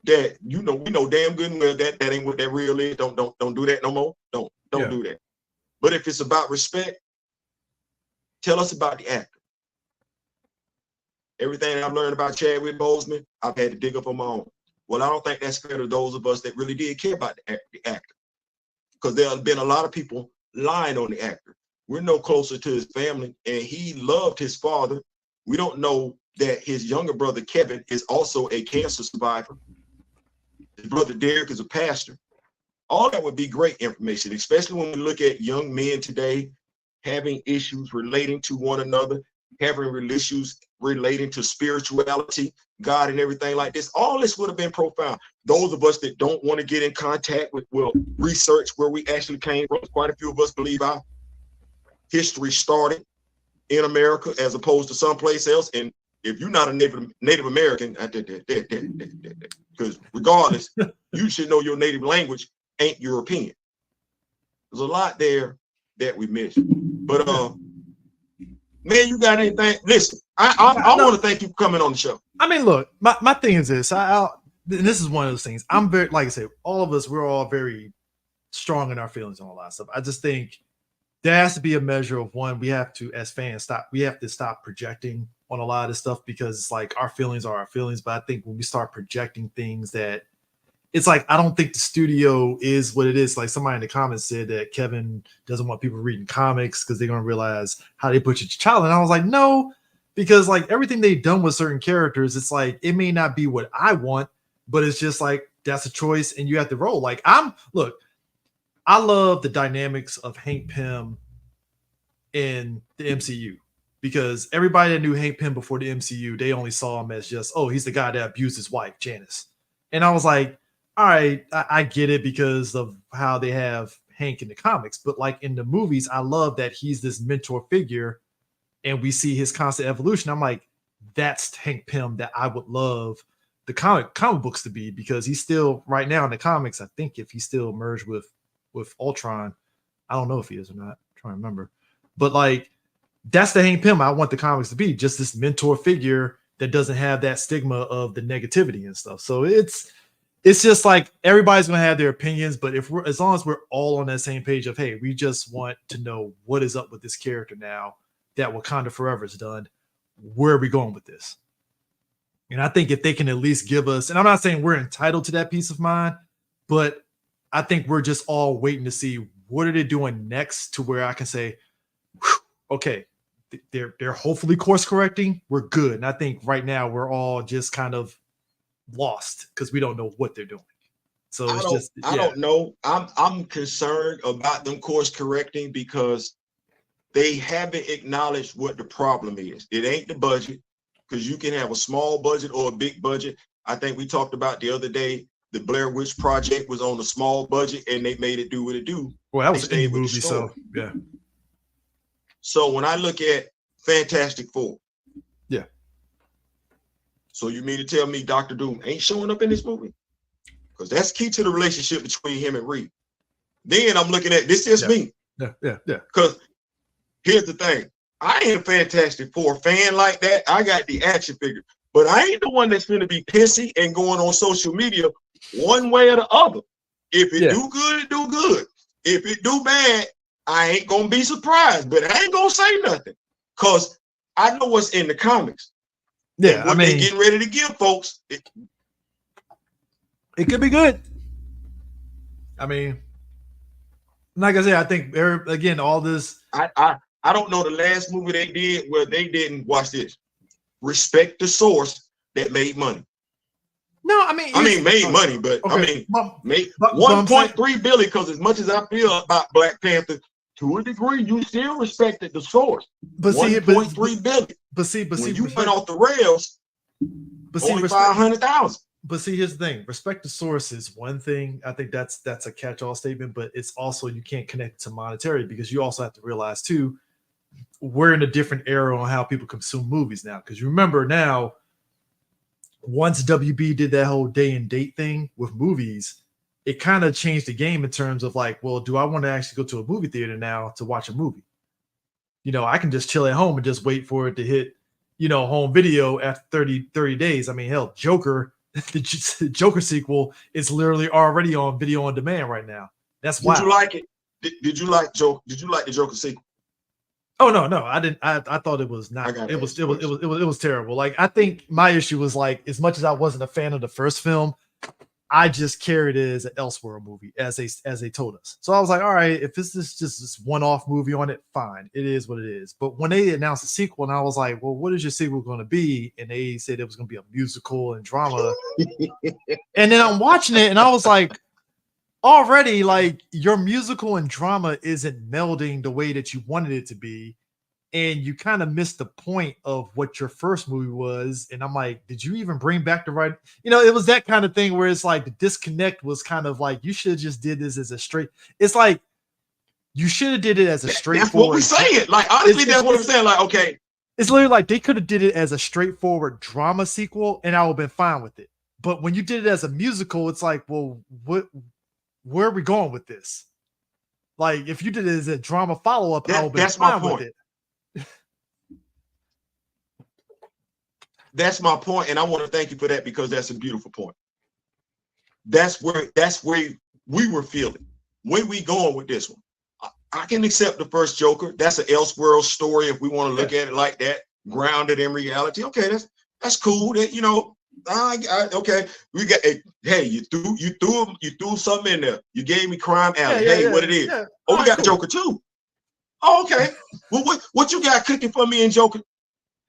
that we know damn good and well that ain't what that real is. Don't do that no more. Don't do that. But if it's about respect, tell us about the actor. Everything I've learned about Chadwick Boseman, I've had to dig up on my own. Well, I don't think that's fair to those of us that really did care about the actor, because there have been a lot of people lying on the actor. We're no closer to his family, and he loved his father. We don't know that his younger brother Kevin is also a cancer survivor. His brother Derek is a pastor. All that would be great information, especially when we look at young men today having issues relating to one another, having issues relating to spirituality, God, and everything like this. All this would have been profound. Those of us that don't want to get in contact with, will research where we actually came from. Quite a few of us believe our history started in America as opposed to someplace else. And if you're not a Native American, because regardless, you should know your native language ain't European. There's a lot there that we missed. But man, you got anything? Listen, I want to thank you for coming on the show. I mean, look, my thing is this. This is one of those things. I'm very, like I said, all of us, we're all very strong in our feelings on a lot of stuff. I just think there has to be a measure of one. We have to, as fans, stop projecting on a lot of this stuff, because it's like our feelings are our feelings. But I think when we start projecting things that, it's like, I don't think the studio is what it is. Like somebody in the comments said that Kevin doesn't want people reading comics because they're going to realize how they butchered T'Challa. And I was like, no, because like everything they've done with certain characters, it's like, it may not be what I want, but it's just like, that's a choice and you have to roll. Like I love the dynamics of Hank Pym in the MCU, because everybody that knew Hank Pym before the MCU, they only saw him as just, oh, he's the guy that abused his wife, Janice. And I was like, all right, I get it because of how they have Hank in the comics. But like in the movies, I love that he's this mentor figure and we see his constant evolution. I'm like, that's Hank Pym that I would love the comic books to be, because he's still right now in the comics. I think if he's still merged with Ultron, I don't know if he is or not. I'm trying to remember. But like, that's the Hank Pym I want the comics to be, just this mentor figure that doesn't have that stigma of the negativity and stuff. So it's just like everybody's gonna have their opinions, but as long as we're all on that same page of, hey, we just want to know what is up with this character now that Wakanda Forever has done. Where are we going with this? And I think if they can at least give us, and I'm not saying we're entitled to that peace of mind, but I think we're just all waiting to see what are they doing next, to where I can say, okay, they're hopefully course correcting. We're good. And I think right now we're all just kind of lost because we don't know what they're doing. So I don't know. I'm concerned about them course correcting because they haven't acknowledged what the problem is. It ain't the budget, because you can have a small budget or a big budget. I think we talked about the other day, the Blair Witch Project was on a small budget and they made it do what it do. Well, that was a movie, so yeah. So when I look at Fantastic Four, yeah. So you mean to tell me Dr. Doom ain't showing up in this movie? Because that's key to the relationship between him and Reed. Then I'm looking at this is me. Yeah. Because here's the thing. I ain't a Fantastic Four fan like that. I got the action figure. But I ain't the one that's going to be pissy and going on social media one way or the other. If it do good, it do good. If it do bad, I ain't going to be surprised, but I ain't going to say nothing because I know what's in the comics. Yeah, and what they getting ready to give folks. It could be good. I mean, like I said, I think again, all this. I don't know the last movie they did where they didn't watch this. Respect the source that made money. No, I mean made money, but okay, made 1.3 billion. Because as much as I feel about Black Panther, to a degree, you still respected the source. But 1.3 billion. But when you went off the rails, only 500,000. But see, here's the thing: respect the source is one thing. I think that's a catch-all statement, but it's also you can't connect it to monetary because you also have to realize too, we're in a different era on how people consume movies now. Because you remember now, once WB did that whole day and date thing with movies, it kind of changed the game in terms of like, well, do I want to actually go to a movie theater now to watch a movie? You know, I can just chill at home and just wait for it to hit, home video after 30 days. I mean, hell, Joker. The Joker sequel is literally already on video on demand right now. That's why. Did you like it? Did you like Joker? Did you like the Joker sequel? Oh no, I didn't. I thought it was not. It was terrible. Like I think my issue was like as much as I wasn't a fan of the first film, I just carried it as an Elseworld movie as they told us. So I was like, all right, if this is just this one-off movie on it, fine. It is what it is. But when they announced the sequel, and I was like, well, what is your sequel going to be? And they said it was going to be a musical and drama. And then I'm watching it, and I was like, already, like your musical and drama isn't melding the way that you wanted it to be. And you kind of missed the point of what your first movie was. And I'm like, did you even bring back the right? It was that kind of thing where it's like the disconnect was kind of like, you should have just did this as a straight. It's like, you should have did it as a straightforward. That's what we're saying. Like, honestly, that's what I'm saying. Like, okay. It's literally like they could have did it as a straightforward drama sequel and I would have been fine with it. But when you did it as a musical, it's like, well, where are we going with this? Like, if you did it as a drama follow-up, I would have been fine with it. That's my point, and I want to thank you for that because that's a beautiful point. That's where we were feeling. Where we going with this one? I can accept the first Joker. That's an Elseworld story if we want to look at it like that, grounded in reality. Okay, that's cool. That okay. We got hey, you threw something in there. You gave me Crime Alley. What it is? Yeah. Oh, we got cool. Joker too. Oh, okay. Well, what you got cooking for me in Joker?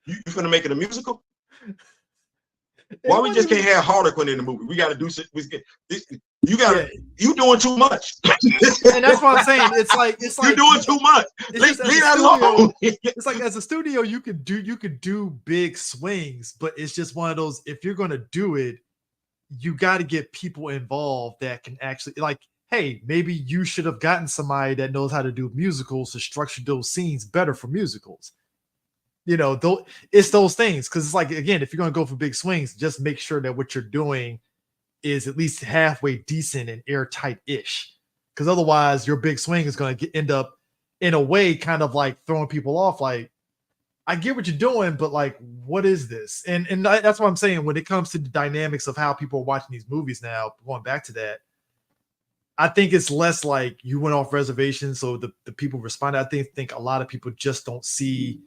You finna make it a musical? Why we just can't have Harlequin in the movie? We got to do you doing too much. And that's what I'm saying. It's like you're doing too much. Leave that alone. It's like as a studio, you could do big swings, but it's just one of those. If you're gonna do it, you got to get people involved that can actually like. Hey, maybe you should have gotten somebody that knows how to do musicals to structure those scenes better for musicals. It's those things because it's like, again, if you're going to go for big swings, just make sure that what you're doing is at least halfway decent and airtight-ish. Because otherwise, your big swing is going to end up in a way kind of like throwing people off. Like, I get what you're doing, but like, what is this? And that's what I'm saying when it comes to the dynamics of how people are watching these movies now, going back to that, I think it's less like you went off reservation, so the people responded. I think a lot of people just don't see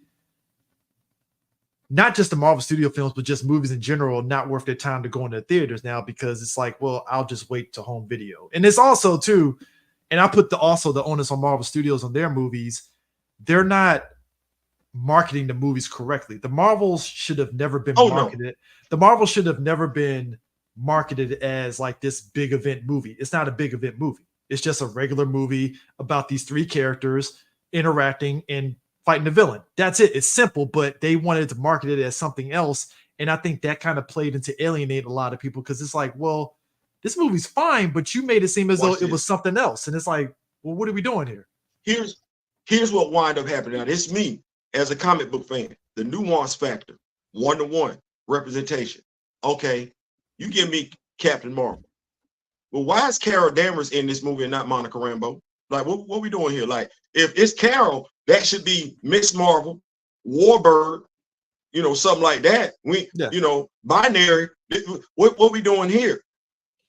not just the Marvel Studio films, but just movies in general, not worth their time to go into theaters now because it's like, well, I'll just wait to home video. And it's also too, and I put the onus on Marvel Studios on their movies. They're not marketing the movies correctly. The Marvels should have never been marketed. No. The Marvels should have never been marketed as like this big event movie. It's not a big event movie. It's just a regular movie about these three characters interacting and fighting the villain. That's it. It's simple, but they wanted to market it as something else. And I think that kind of played into alienate a lot of people because it's like, well, this movie's fine, but you made it seem as though it was something else. And it's like, well, what are we doing here? Here's what wind up happening. Now, it's me as a comic book fan. The nuance factor, 1-to-1 representation. Okay, you give me Captain Marvel. Well, why is Carol Danvers in this movie and not Monica Rambeau? Like, what are we doing here? Like, if it's Carol, that should be Miss Marvel, Warbird, something like that. Binary. What we doing here?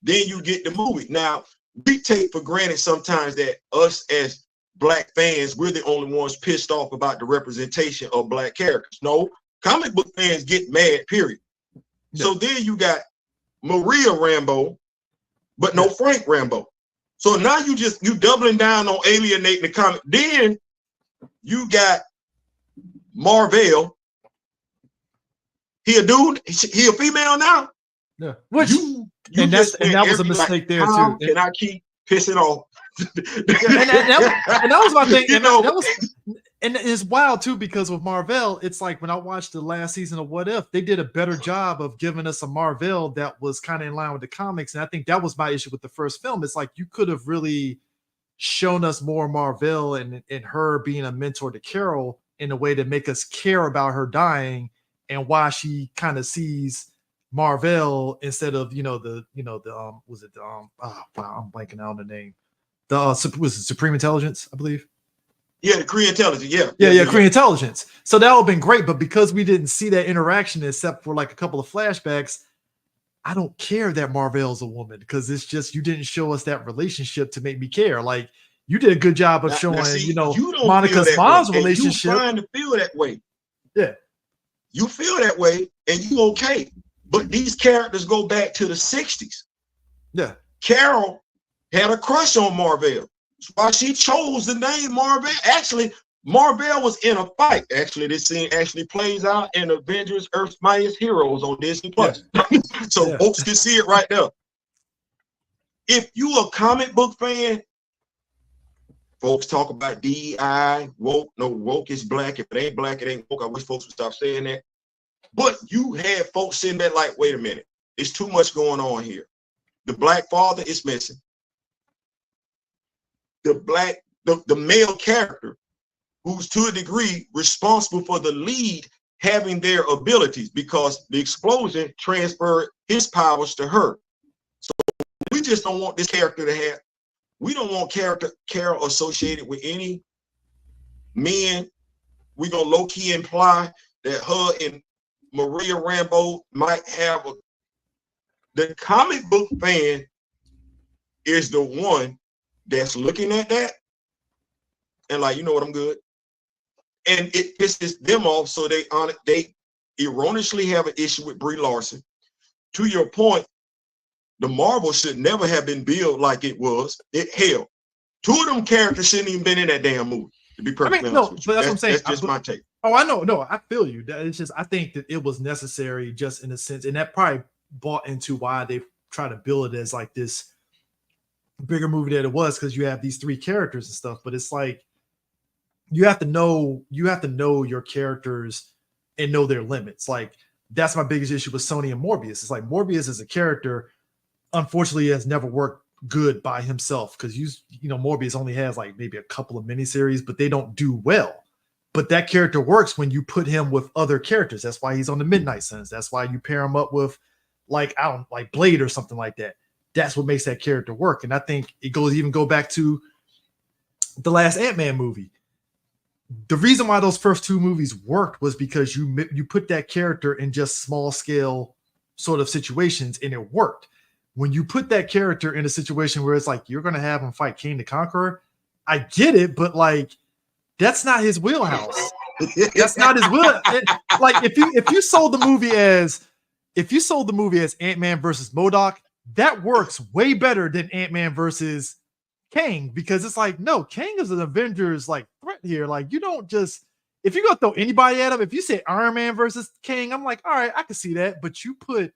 Then you get the movie. Now, we take for granted sometimes that us as Black fans, we're the only ones pissed off about the representation of Black characters. No, comic book fans get mad, period. Yeah. So then you got Maria Rambeau, but no Frank Rambeau. So now you doubling down on alienating the comic. Then you got Marvel. He a dude? He a female now? Yeah. That was a mistake there too. Can I keep pissing off? and that was my thing. And it's wild too, because with Marvel, it's like when I watched the last season of What If, they did a better job of giving us a Marvel that was kind of in line with the comics. And I think that was my issue with the first film. It's like you could have really shown us more Marvel and her being a mentor to Carol in a way to make us care about her dying and why she kind of sees Marvel instead of I'm blanking out on the name. Was it Supreme Intelligence, I believe? Yeah, the Kree Intelligence. Yeah, Kree Intelligence. So that would have been great, but because we didn't see that interaction except for like a couple of flashbacks, I don't care that Marvel's a woman, because it's just you didn't show us that relationship to make me care. Like, you did a good job of showing, Monica's mom's relationship. You trying to feel that way. Yeah. You feel that way and you okay. But these characters go back to the 60s. Yeah. Carol had a crush on Marvel. That's why she chose the name Marvel. Actually, Marvel was in a fight. Actually, this scene actually plays out in Avengers Earth's Mightiest Heroes on Disney Plus. Yeah. So folks can see it right there. If you a comic book fan, folks talk about DEI, woke. No, woke is black. If it ain't black, it ain't woke. I wish folks would stop saying that. But you had folks sitting there like, wait a minute, it's too much going on here. The Black father is missing. The male character, who's to a degree responsible for the lead having their abilities, because the explosion transferred his powers to her. So we just don't want this character to have, we don't want Carol associated with any men. We're gonna low-key imply that her and Maria Rambeau might have the comic book fan is the one that's looking at that and like, you know what, I'm good. And it pisses them off, so they erroneously have an issue with Brie Larson. To your point, the Marvel should never have been built like it was. Hell, two of them characters shouldn't even been in that damn movie, to be perfectly honest with you. But that's what I'm saying. That's just my take. Oh, I know. No, I feel you. It's just, I think that it was necessary just in a sense, and that probably bought into why they try to build it as like this bigger movie that it was, because you have these three characters and stuff. But it's like you have to know your characters and know their limits. Like, that's my biggest issue with Sony and Morbius. It's like Morbius as a character, unfortunately, has never worked good by himself, because Morbius only has like maybe a couple of miniseries, but they don't do well. But that character works when you put him with other characters. That's why he's on the Midnight Suns. That's why you pair him up with like Blade or something like that. That's what makes that character work. And I think it go back to the last Ant-Man movie. The reason why those first two movies worked was because you put that character in just small scale sort of situations, and it worked. When you put that character in a situation where it's like you're going to have him fight King the Conqueror, I get it, but like, that's not his wheelhouse. That's not his wheel. Like, if you sold the movie as Ant-Man versus MODOK, that works way better than Ant-Man versus Kang, because it's like, no, Kang is an Avengers like threat here. Like, you don't just, if you're gonna throw anybody at him, if you say Iron Man versus Kang, I'm like, all right, I can see that, but you put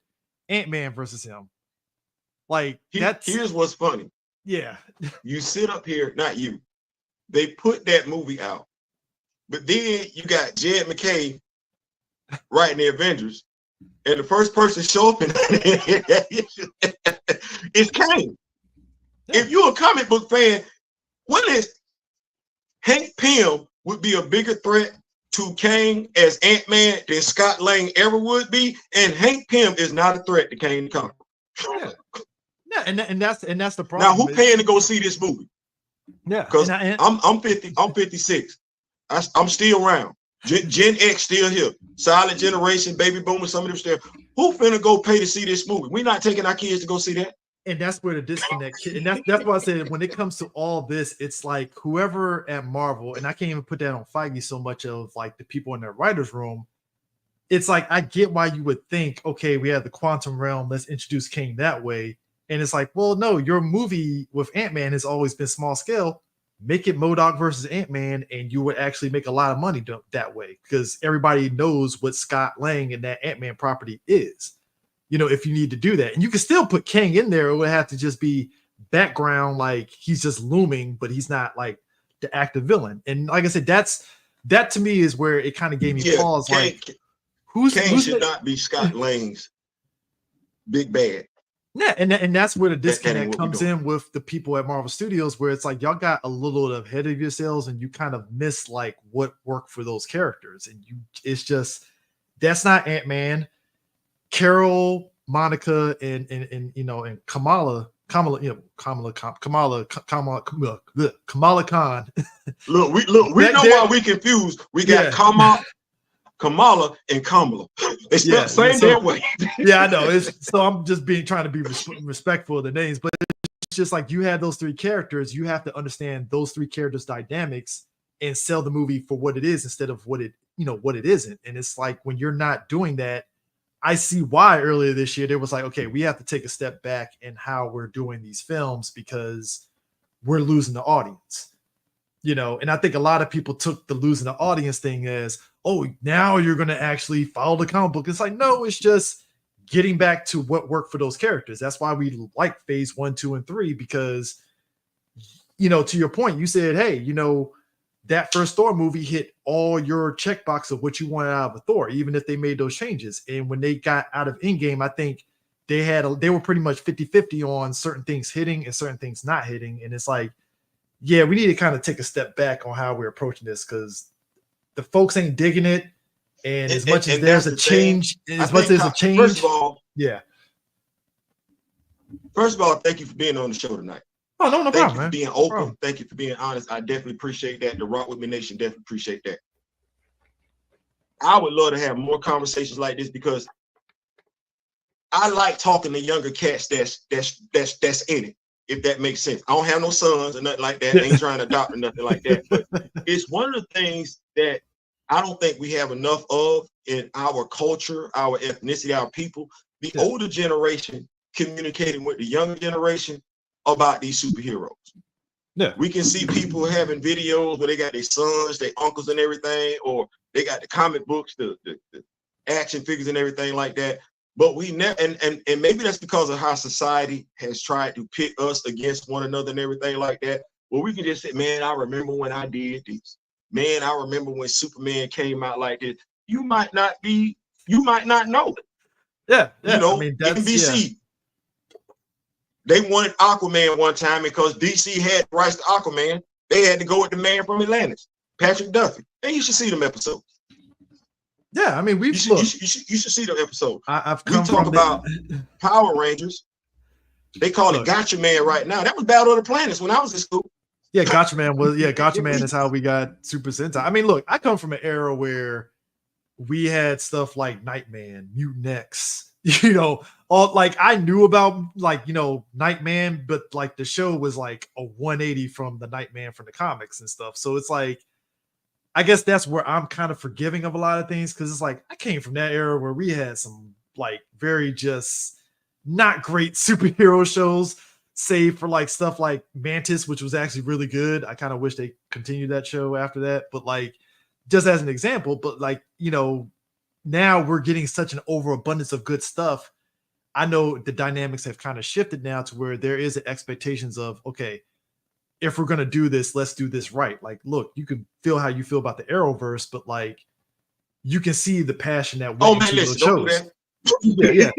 Ant-Man versus him. Like, here's what's funny. Yeah. You sit up here, not you. They put that movie out, but then you got Jed McKay writing the Avengers, and the first person to show up in is Kang. Yeah. If you're a comic book fan, what is Hank Pym would be a bigger threat to Kang as Ant-Man than Scott Lang ever would be, and Hank Pym is not a threat to Kang the Conqueror. Yeah, and that's the problem. Now, who paying to go see this movie? Yeah, because I'm 50. I'm 56. I'm still around. Gen X still here. Silent generation, baby boomers, some of them still. Who finna go pay to see this movie? We're not taking our kids to go see that. And that's where the disconnect, and that's why I said when it comes to all this, it's like whoever at Marvel, and I can't even put that on Feige so much of like the people in their writers' room. It's like I get why you would think, okay, we have the quantum realm, let's introduce Kang that way. And it's like, well, no, your movie with Ant-Man has always been small scale. Make it MODOK versus Ant-Man, and you would actually make a lot of money that way because everybody knows what Scott Lang and that Ant-Man property is. You know, if you need to do that, and you can still put Kang in there, it would have to just be background, like he's just looming, but he's not like the active villain. And like I said, that to me is where it kind of gave me pause. Kang, like, Kang should not be Scott Lang's big bad. Yeah, and that's where the disconnect comes in with the people at Marvel Studios, where it's like y'all got a little ahead of yourselves, and you kind of miss like what worked for those characters, and it's just that's not Ant-Man. Carol, Monica, and you know, and Kamala Khan. Look, we know why we confused. We got Kamala and Kamala. They spelled the same damn way. Yeah, I know. So I'm just trying to be respectful of the names, but it's just like you have those three characters. You have to understand those three characters' dynamics and sell the movie for what it is instead of what it isn't. And it's like when you're not doing that, I see why earlier this year there was like, okay, we have to take a step back in how we're doing these films because we're losing the audience. You know, and I think a lot of people took the losing the audience thing as, oh, now you're going to actually follow the comic book. It's like, no, it's just getting back to what worked for those characters. That's why we like phase 1, 2, and 3, because, you know, to your point, you said, hey, you know, that first Thor movie hit all your checkbox of what you wanted out of a Thor, even if they made those changes. And when they got out of Endgame, I think they were pretty much 50-50 on certain things hitting and certain things not hitting. And it's like, yeah, we need to kind of take a step back on how we're approaching this because the folks ain't digging it. And as much as there's a change, first of all, thank you for being on the show tonight. Oh, no Thank problem, you for being open. Thank you for being honest. I definitely appreciate that. The Rock With Me Nation definitely appreciate that. I would love to have more conversations like this because I like talking to younger cats that's in it, if that makes sense. I don't have no sons or nothing like that. I ain't trying to adopt or nothing like that. But it's one of the things that I don't think we have enough of in our culture, our ethnicity, our people. The older generation communicating with the younger generation about these superheroes. Yeah, we can see people having videos where they got their sons, their uncles, and everything, or they got the comic books, the action figures, and everything like that. But we never, and maybe that's because of how society has tried to pit us against one another and everything like that. Well, we can just say, man, I remember when I did this. Man, I remember when Superman came out like this. You might not know. Yeah. You know, I mean, that's, NBC. Yeah. They wanted Aquaman one time because DC had rights to Aquaman. They had to go with the man from Atlantis, Patrick Duffy. And you should see them episodes. Yeah, I mean, you should see the episodes. We talk about Power Rangers. They call it Gotcha Man right now. That was Battle of the Planets when I was in school. Yeah, Gotcha Man is how we got Super Sentai. I mean, look, I come from an era where we had stuff like Nightman, Mutant X, you know, all like I knew about like, you know, Nightman, but like the show was like a 180 from the Nightman from the comics and stuff. So it's like, I guess that's where I'm kind of forgiving of a lot of things because it's like I came from that era where we had some like very just not great superhero shows, save for like stuff like Mantis, which was actually really good. I kind of wish they continued that show after that, but like just as an example, but like, you know, now we're getting such an overabundance of good stuff. I know the dynamics have kind of shifted now to where there is expectations of, okay, if we're going to do this, let's do this right. Like, look, you can feel how you feel about the Arrowverse, but like, you can see the passion that went into those shows. Yeah.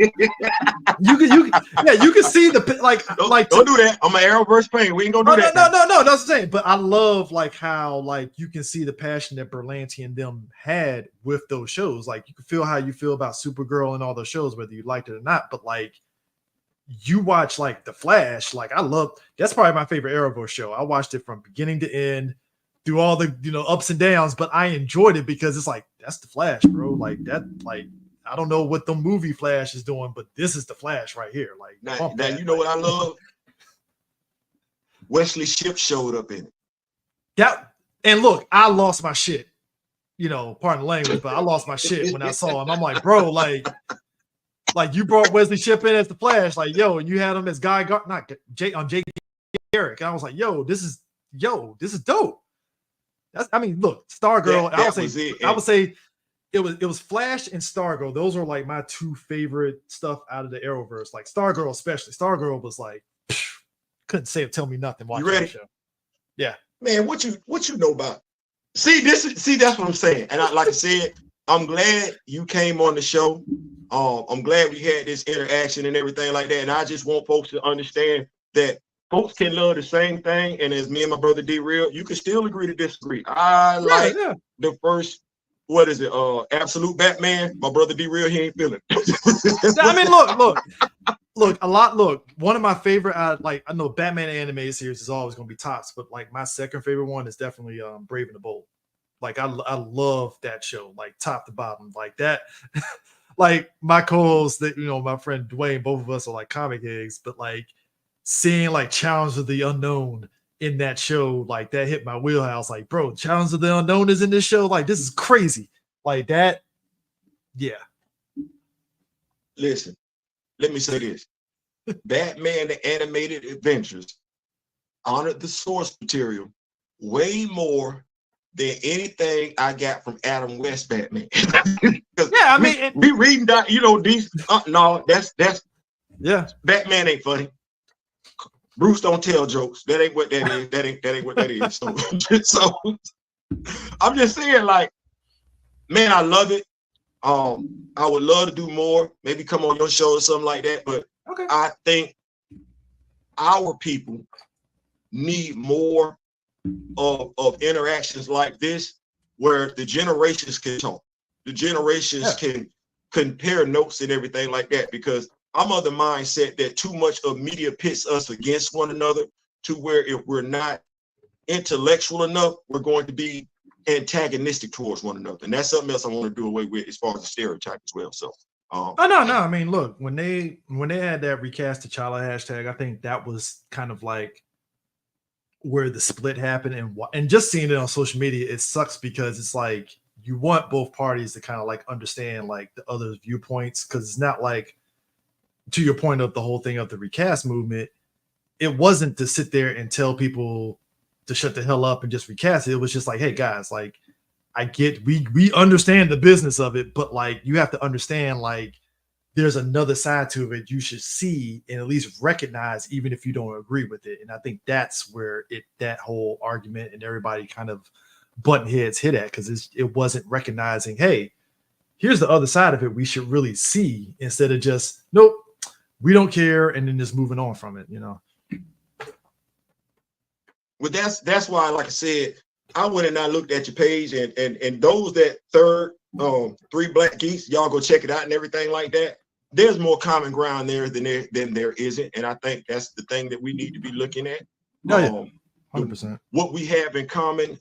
You can see the don't do that. I'm an Arrowverse fan. We ain't gonna do that. No, that's the same. But I love like how like you can see the passion that Berlanti and them had with those shows. Like you can feel how you feel about Supergirl and all those shows, whether you liked it or not. But like you watch like The Flash, like I love that's probably my favorite Arrowverse show. I watched it from beginning to end. through all the ups and downs, but I enjoyed it because it's like that's the Flash, bro. Like that, like I don't know what the movie Flash is doing, but this is the Flash right here. Like now you know what I love? Wesley Shipp showed up in it. Yeah, and look, I lost my shit. Pardon the language, but I lost my shit when I saw him. I'm like, bro, like you brought Wesley Shipp in as the Flash, like, yo, and you had him as Jake Garrick. And I was like, yo, this is dope. Look, Stargirl. I would say it was Flash and Stargirl. Those are like my two favorite stuff out of the Arrowverse. Like Stargirl, especially. Stargirl was like, couldn't say or tell me nothing. You ready? That show. Yeah, man. What you know about? See, that's what I'm saying. And like I said, I'm glad you came on the show. I'm glad we had this interaction and everything like that. And I just want folks to understand that folks can love the same thing. And as me and my brother D-Real, you can still agree to disagree. I like the first, what is it? Absolute Batman. My brother D-Real, he ain't feeling it. I mean, look, one of my favorite, I know Batman animated series is always going to be tops, but like my second favorite one is definitely Brave and the Bold. Like I love that show, like top to bottom, like that. Like my co-host, that my friend Dwayne, both of us are like comic gigs, but like seeing like Challenge of the Unknown in that show, like that hit my wheelhouse. Like, bro, Challenge of the Unknown is in this show. Like, this is crazy. Like that, yeah. Listen, let me say this. Batman the Animated Adventures honored the source material way more than anything I got from Adam West Batman. Yeah, I mean, we reading that, these. No, that's yeah. Batman ain't funny. Bruce don't tell jokes. That ain't what that is. That ain't what that is. So I'm just saying, like, man, I love it. I would love to do more. Maybe come on your show or something like that. But okay. I think our people need more of interactions like this, where the generations can talk. The generations can compare notes and everything like that, because I'm of the mindset that too much of media pits us against one another, to where if we're not intellectual enough, we're going to be antagonistic towards one another. And that's something else I want to do away with as far as the stereotype as well. So no. I mean, look, when they had that recast T'Challa hashtag, I think that was kind of like where the split happened, and just seeing it on social media, it sucks because it's like you want both parties to kind of like understand like the other's viewpoints, because it's not like, to your point of the whole thing of the recast movement, it wasn't to sit there and tell people to shut the hell up and just recast it. It was just like, hey guys, like I get we understand the business of it, but like you have to understand like there's another side to it you should see and at least recognize, even if you don't agree with it. And I think that's where that whole argument and everybody kind of button heads hit at, because it wasn't recognizing, hey, here's the other side of it we should really see, instead of just, nope, we don't care, and then just moving on from it, Well, that's why, like I said, I went and I looked at your page, and those that third Three Black Geeks, y'all go check it out and everything like that. There's more common ground there than there isn't, and I think that's the thing that we need to be looking at. 100%. What we have in common,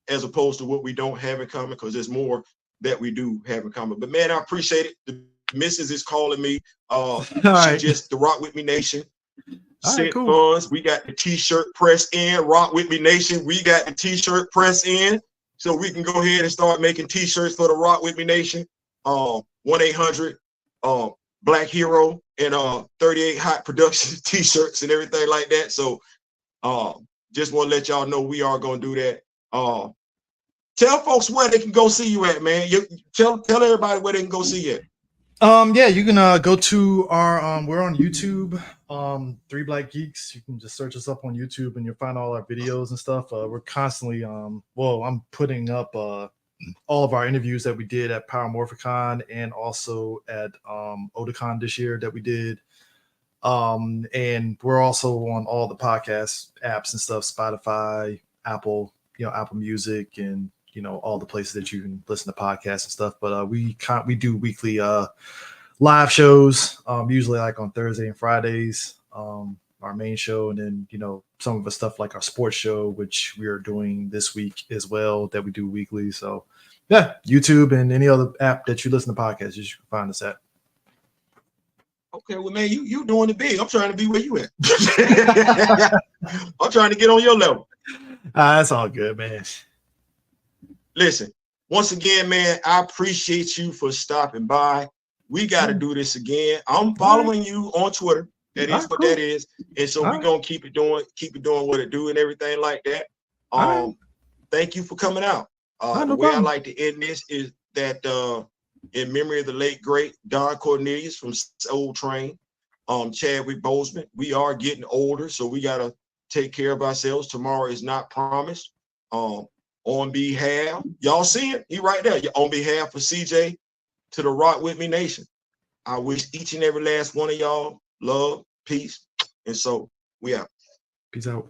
as opposed to what we don't have in common, because there's more that we do have in common. But man, I appreciate it. The missus is calling me. She just the Rock With Me Nation. Sent funds. We got the t-shirt press in. Rock With Me Nation. We got the t-shirt press in, so we can go ahead and start making t-shirts for the Rock With Me Nation. 1-800 Black Hero and 38 Hot Productions t-shirts and everything like that. So just want to let y'all know we are going to do that. Tell folks where they can go see you at, man. Tell everybody where they can go see you at. Yeah, you can go to our we're on YouTube, Three Black Geeks. You can just search us up on YouTube and you'll find all our videos and stuff. We're constantly I'm putting up all of our interviews that we did at Powermorphicon and also at Otakon this year that we did. And we're also on all the podcast apps and stuff, Spotify, Apple, Apple Music, and all the places that you can listen to podcasts and stuff. But we do weekly live shows, usually like on Thursday and Fridays, our main show, and then some of the stuff like our sports show, which we are doing this week as well, that we do weekly. So yeah, YouTube and any other app that you listen to podcasts, you should find us at. Okay, well, man, you doing it big. I'm trying to be where you at. I'm trying to get on your level. That's all good, man. Listen, once again, man, I appreciate you for stopping by. We got to do this again. I'm following you on Twitter. That is what that is. And so we're going to keep it doing what it do and everything like that. Thank you for coming out. The way I like to end this is that in memory of the late, great Don Cornelius from Soul Train, Chadwick Boseman, we are getting older, so we got to take care of ourselves. Tomorrow is not promised. On behalf, y'all see it? He right there. On behalf of CJ to the Rock With Me Nation, I wish each and every last one of y'all love, peace, and so we out. Peace out.